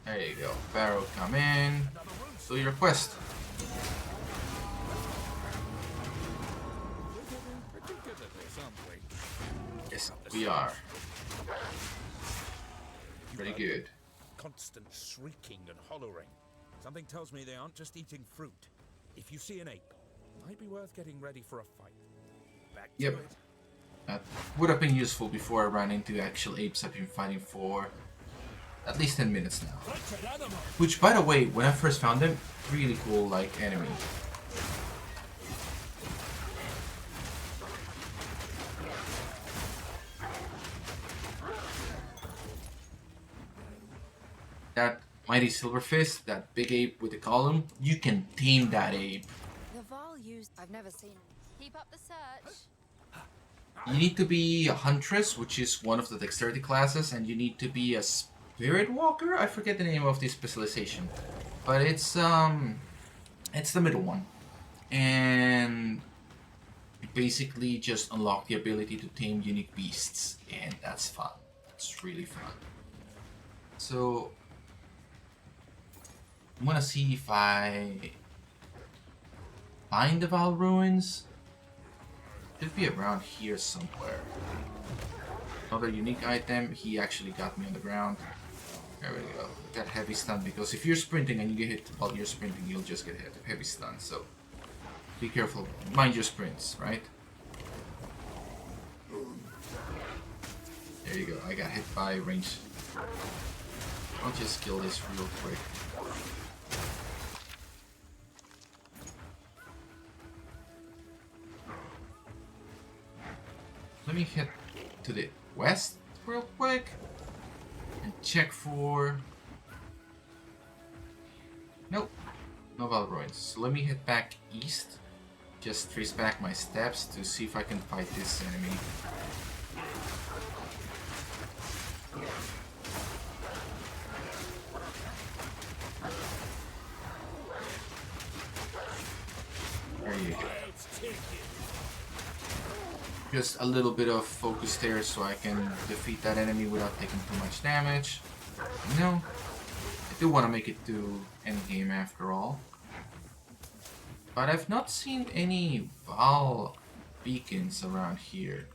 S1: There you go. Barrow, come in. Do your quest. Yes, we are. Pretty good.
S5: Constant shrieking and hollering. Something tells me they aren't just eating fruit. If you see an ape, might be worth getting ready for a fight. Back to
S1: Yep.
S5: it.
S1: That would have been useful before I ran into actual apes I've been fighting for at least 10 minutes now.
S5: Wretched animal.
S1: Which, by the way, when I first found them, really cool, like, enemy. That mighty silver fist, that big ape with the column, you can tame that ape.
S2: The Val used. I've never seen. Keep up the search.
S1: You need to be a huntress, which is one of the dexterity classes, and you need to be a spirit walker. I forget the name of this specialization, but it's the middle one, and you basically just unlock the ability to tame unique beasts, and that's fun. It's really fun. So I'm gonna see if I find the Val ruins. Should be around here somewhere. Another unique item. He actually got me on the ground. There we go. Got heavy stun because if you're sprinting and you get hit while you're sprinting, you'll just get hit. Heavy stun. So be careful. Mind your sprints, right? There you go. I got hit by range. I'll just kill this real quick. Let me head to the west real quick and check for... Nope, no Val ruins. So let me head back east. Just trace back my steps to see if I can fight this enemy. There you go. Just a little bit of focus there so I can defeat that enemy without taking too much damage. You know, I do want to make it to endgame after all. But I've not seen any Val beacons around here.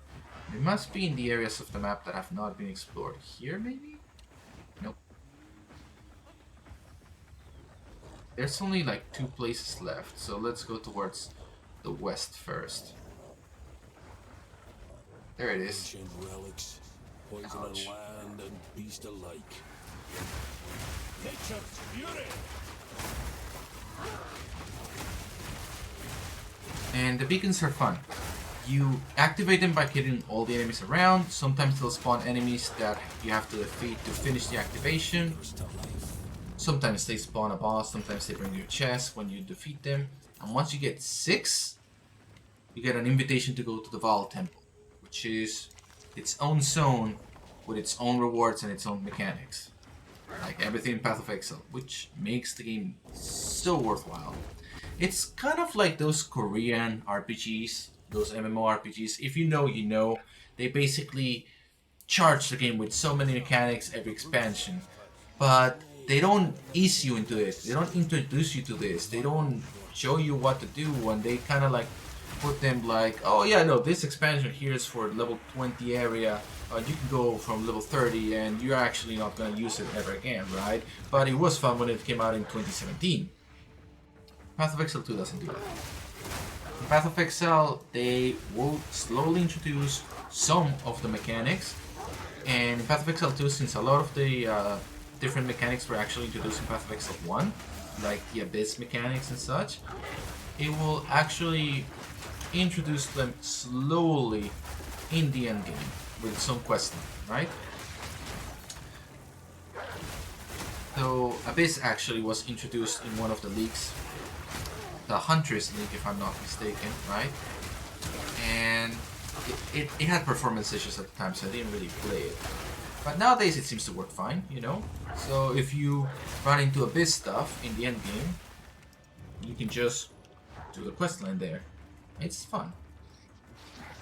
S1: They must be in the areas of the map that have not been explored. Here maybe? Nope. There's only like 2 places left, so let's go towards the west first. There it is.
S5: Ancient relics.
S7: Poison on
S1: Ouch.
S7: land and beast alike.
S5: Nature's fury!
S1: And the beacons are fun. You activate them by killing all the enemies around. Sometimes they'll spawn enemies that you have to defeat to finish the activation. Sometimes they spawn a boss, sometimes they bring you a chest when you defeat them. And once you get 6, you get an invitation to go to the Vaal Temple, which is its own zone with its own rewards and its own mechanics. Like everything in Path of Exile, which makes the game so worthwhile. It's kind of like those Korean RPGs, those MMORPGs. If you know, you know. They basically charge the game with so many mechanics every expansion. But they don't ease you into it. They don't introduce you to this. They don't show you what to do, and they kind of like put them like, oh yeah, no, this expansion here is for level 20 area. You can go from level 30 and you're actually not going to use it ever again, right? But it was fun when it came out in 2017. Path of Exile 2 doesn't do that. In Path of Exile, they will slowly introduce some of the mechanics. And in Path of Exile 2, since a lot of the different mechanics were actually introduced in Path of Exile 1, like the Abyss mechanics and such, it will actually introduce them slowly in the end game with some questing, right? So Abyss actually was introduced in one of the leagues, the Huntress League if I'm not mistaken, right? And it had performance issues at the time, so I didn't really play it. But nowadays it seems to work fine, you know? So if you run into Abyss stuff in the end game, you can just do the questline there. It's fun.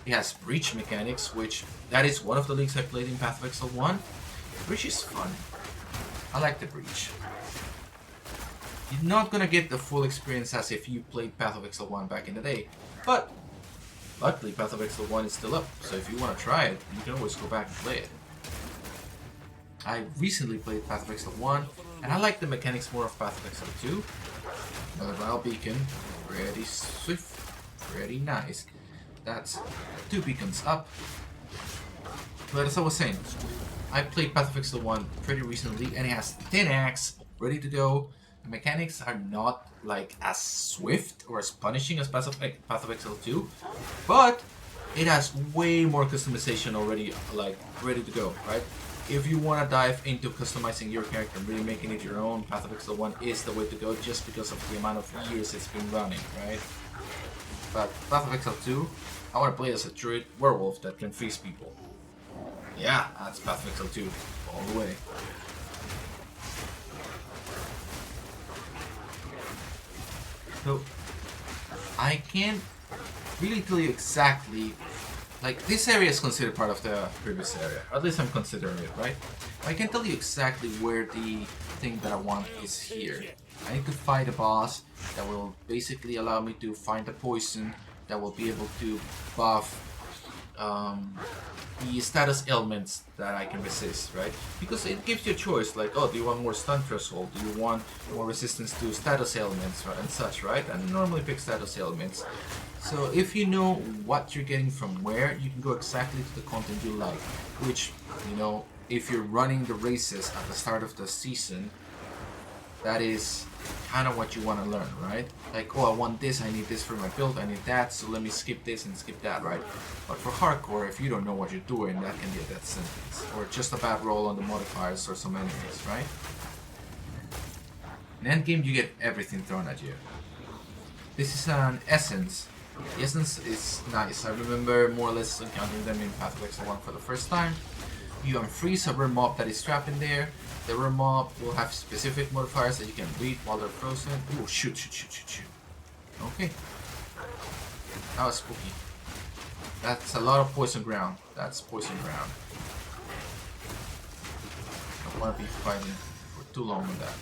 S1: It has Breach mechanics, which that is one of the leagues I played in Path of Exile 1. Breach is fun. I like the Breach. You're not gonna get the full experience as if you played Path of Exile 1 back in the day, but luckily Path of Exile 1 is still up, so if you want to try it, you can always go back and play it. I recently played Path of Exile 1, and I like the mechanics more of Path of Exile 2. Another Vaal Beacon, pretty swift, pretty nice. That's 2 beacons up. But as I was saying, I played Path of Exile 1 pretty recently, and it has 10 acts ready to go. The mechanics are not like as swift or as punishing as Path of Exile 2, but it has way more customization already, like ready to go, right? If you want to dive into customizing your character and really making it your own, Path of Exile 1 is the way to go just because of the amount of years it's been running, right? But Path of Exile 2, I want to play as a druid werewolf that can freeze people. Yeah, that's Path of Exile 2, all the way. So, I can't really tell you exactly, like this area is considered part of the previous area, or at least I'm considering it, right? I can tell you exactly where the thing that I want is here. I need to fight a boss that will basically allow me to find a poison that will be able to buff the status ailments that I can resist, right? Because it gives you a choice, like, oh, do you want more stun threshold? Do you want more resistance to status ailments, right? And such, right? And normally pick status ailments. So if you know what you're getting from where, you can go exactly to the content you like. Which, you know, if you're running the races at the start of the season, that is kind of what you want to learn, right? Like, oh, I want this, I need this for my build, I need that, so let me skip this and skip that, right? But for hardcore, if you don't know what you're doing, that can be a death sentence. Or just a bad roll on the modifiers or some enemies, right? In endgame, you get everything thrown at you. This is an essence. The essence is nice. I remember more or less encountering them in Path of Exile 1 for the first time. You unfreeze a rare mob that is trapped in there. The rare mob will have specific modifiers that you can read while they're frozen. Ooh, shoot. Okay. That was spooky. That's a lot of poison ground. That's poison ground. I don't want to be fighting for too long with that.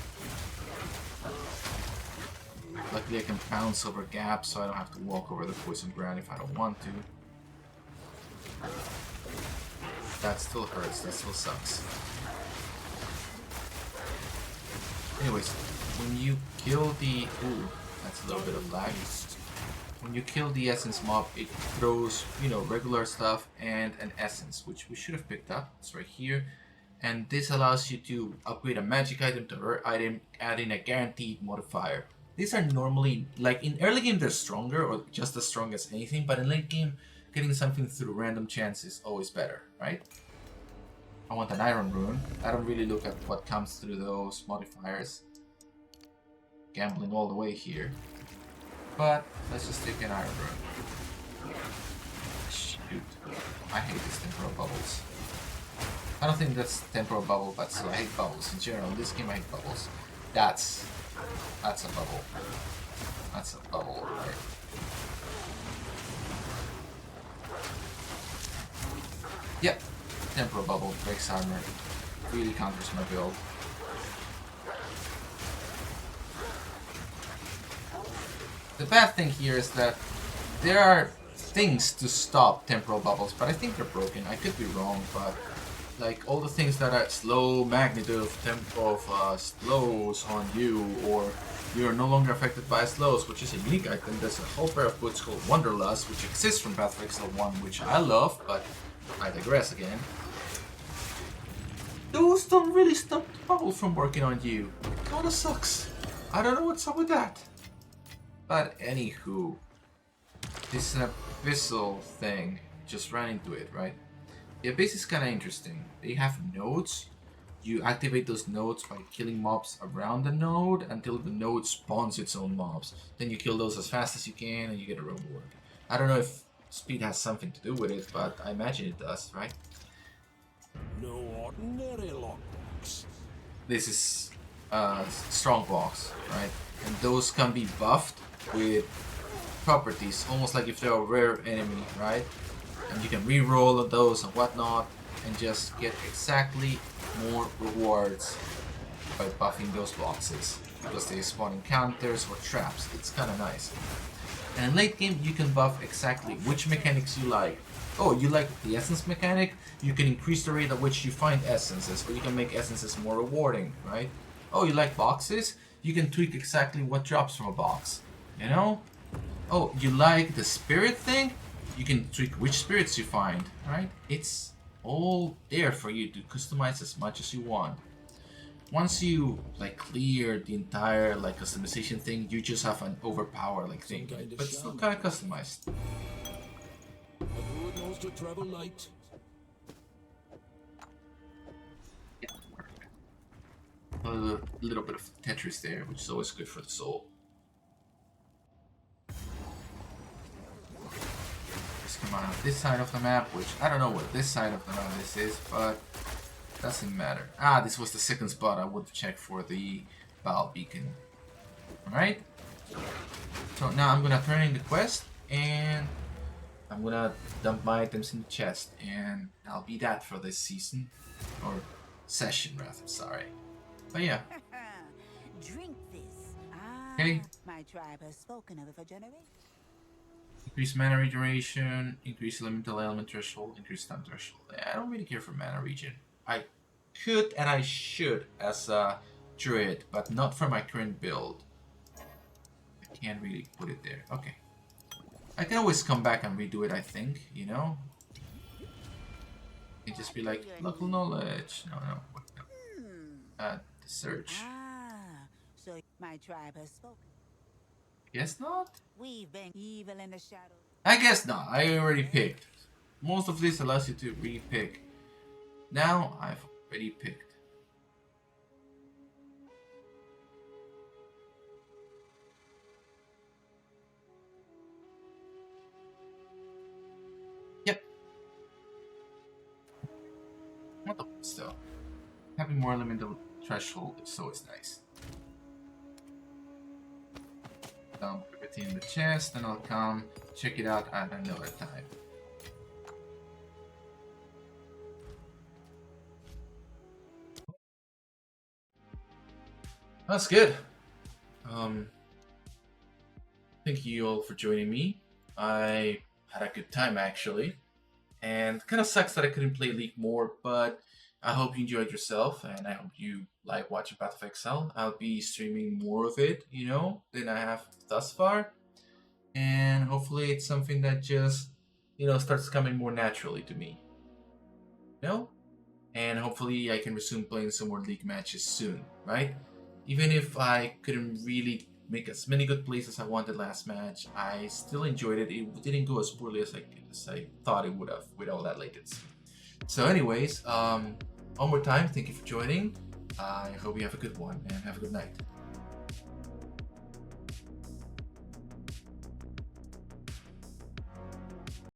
S1: Luckily I can bounce over gaps so I don't have to walk over the poison ground if I don't want to. That still hurts, that still sucks. Anyways, when you kill the... Ooh, that's a little bit of lag. when you kill the essence mob, it throws, you know, regular stuff and an essence, which we should have picked up. It's right here. And this allows you to upgrade a magic item to a rare item, adding a guaranteed modifier. These are normally, like in early game they're stronger or just as strong as anything, but in late game, getting something through random chance is always better, right? I want an iron rune. I don't really look at what comes through those modifiers. Gambling all the way here. But let's just take an iron rune. Shoot. I hate these temporal bubbles. I don't think that's temporal bubble, but still I hate bubbles in general. In this game I hate bubbles. That's a bubble. That's a bubble, right? Yep. Temporal bubble breaks armor. Really counters my build. The bad thing here is that there are things to stop temporal bubbles, but I think they're broken. I could be wrong, but like all the things that are slow magnitude of slows on you, or you're no longer affected by slows, which is a unique item. There's a whole pair of boots called Wanderlust, which exists from Path of Exile 1, which I love, but I digress again. Those don't really stop the bubble from working on you. It kinda sucks. I don't know what's up with that. But anywho, this is an abyssal thing. Just ran into it, right? The abyss is kinda interesting. They have nodes. You activate those nodes by killing mobs around the node until the node spawns its own mobs. Then you kill those as fast as you can and you get a reward. I don't know if speed has something to do with it, but I imagine it does, right?
S7: No ordinary lockbox.
S1: This is strong box, right? And those can be buffed with properties, almost like if they're a rare enemy, right? And you can re-roll those and whatnot, and just get exactly more rewards by buffing those boxes, because they spawn encounters or traps. It's kind of nice. And in late game, you can buff exactly which mechanics you like. Oh, you like the essence mechanic? You can increase the rate at which you find essences, or you can make essences more rewarding, right? Oh, you like boxes? You can tweak exactly what drops from a box, you know? Oh, you like the spirit thing? You can tweak which spirits you find, right? It's all there for you to customize as much as you want. Once you like clear the entire like customization thing, you just have an overpower like thing, right? But it's still kind of customized.
S7: A druid knows to travel light.
S1: A little bit of Tetris there, which is always good for the soul. Let's come on this side of the map, which I don't know what this side of the map this is, but doesn't matter. Ah, this was the second spot I would check for the Baal Beacon. Alright? So now I'm gonna turn in the quest, and I'm gonna dump my items in the chest, and I'll be that for this season. Or session, rather, sorry. But yeah.
S9: Drink this.
S1: Okay.
S9: My tribe has spoken of it for generations.
S1: Increase mana regeneration, increase elemental element threshold, increase stun threshold. I don't really care for mana regen. I could and I should as a druid, but not for my current build. I can't really put it there. Okay. I can always come back and redo it, I think, you know? It just be like, local knowledge. No. The search.
S9: So my tribe has spoken.
S1: Guess not?
S9: We've been evil in the shadows.
S1: I guess not. I already picked. Most of this allows you to re-pick. Now I've already picked. Yep. Not the still. Having more elemental threshold is always nice. Dump everything in the chest, and I'll come check it out at another time. That's good. Thank you all for joining me. I had a good time actually, and kind of sucks that I couldn't play League more, but I hope you enjoyed yourself, and I hope you like watching Path of Exile. I'll be streaming more of it, you know, than I have thus far. and hopefully it's something that just, starts coming more naturally to me. And hopefully I can resume playing some more League matches soon, right? Even if I couldn't really make as many good plays as I wanted last match, I still enjoyed it. It didn't go as poorly as I thought it would have with all that latency. So anyways, one more time, thank you for joining. I hope you have a good one and have a good night.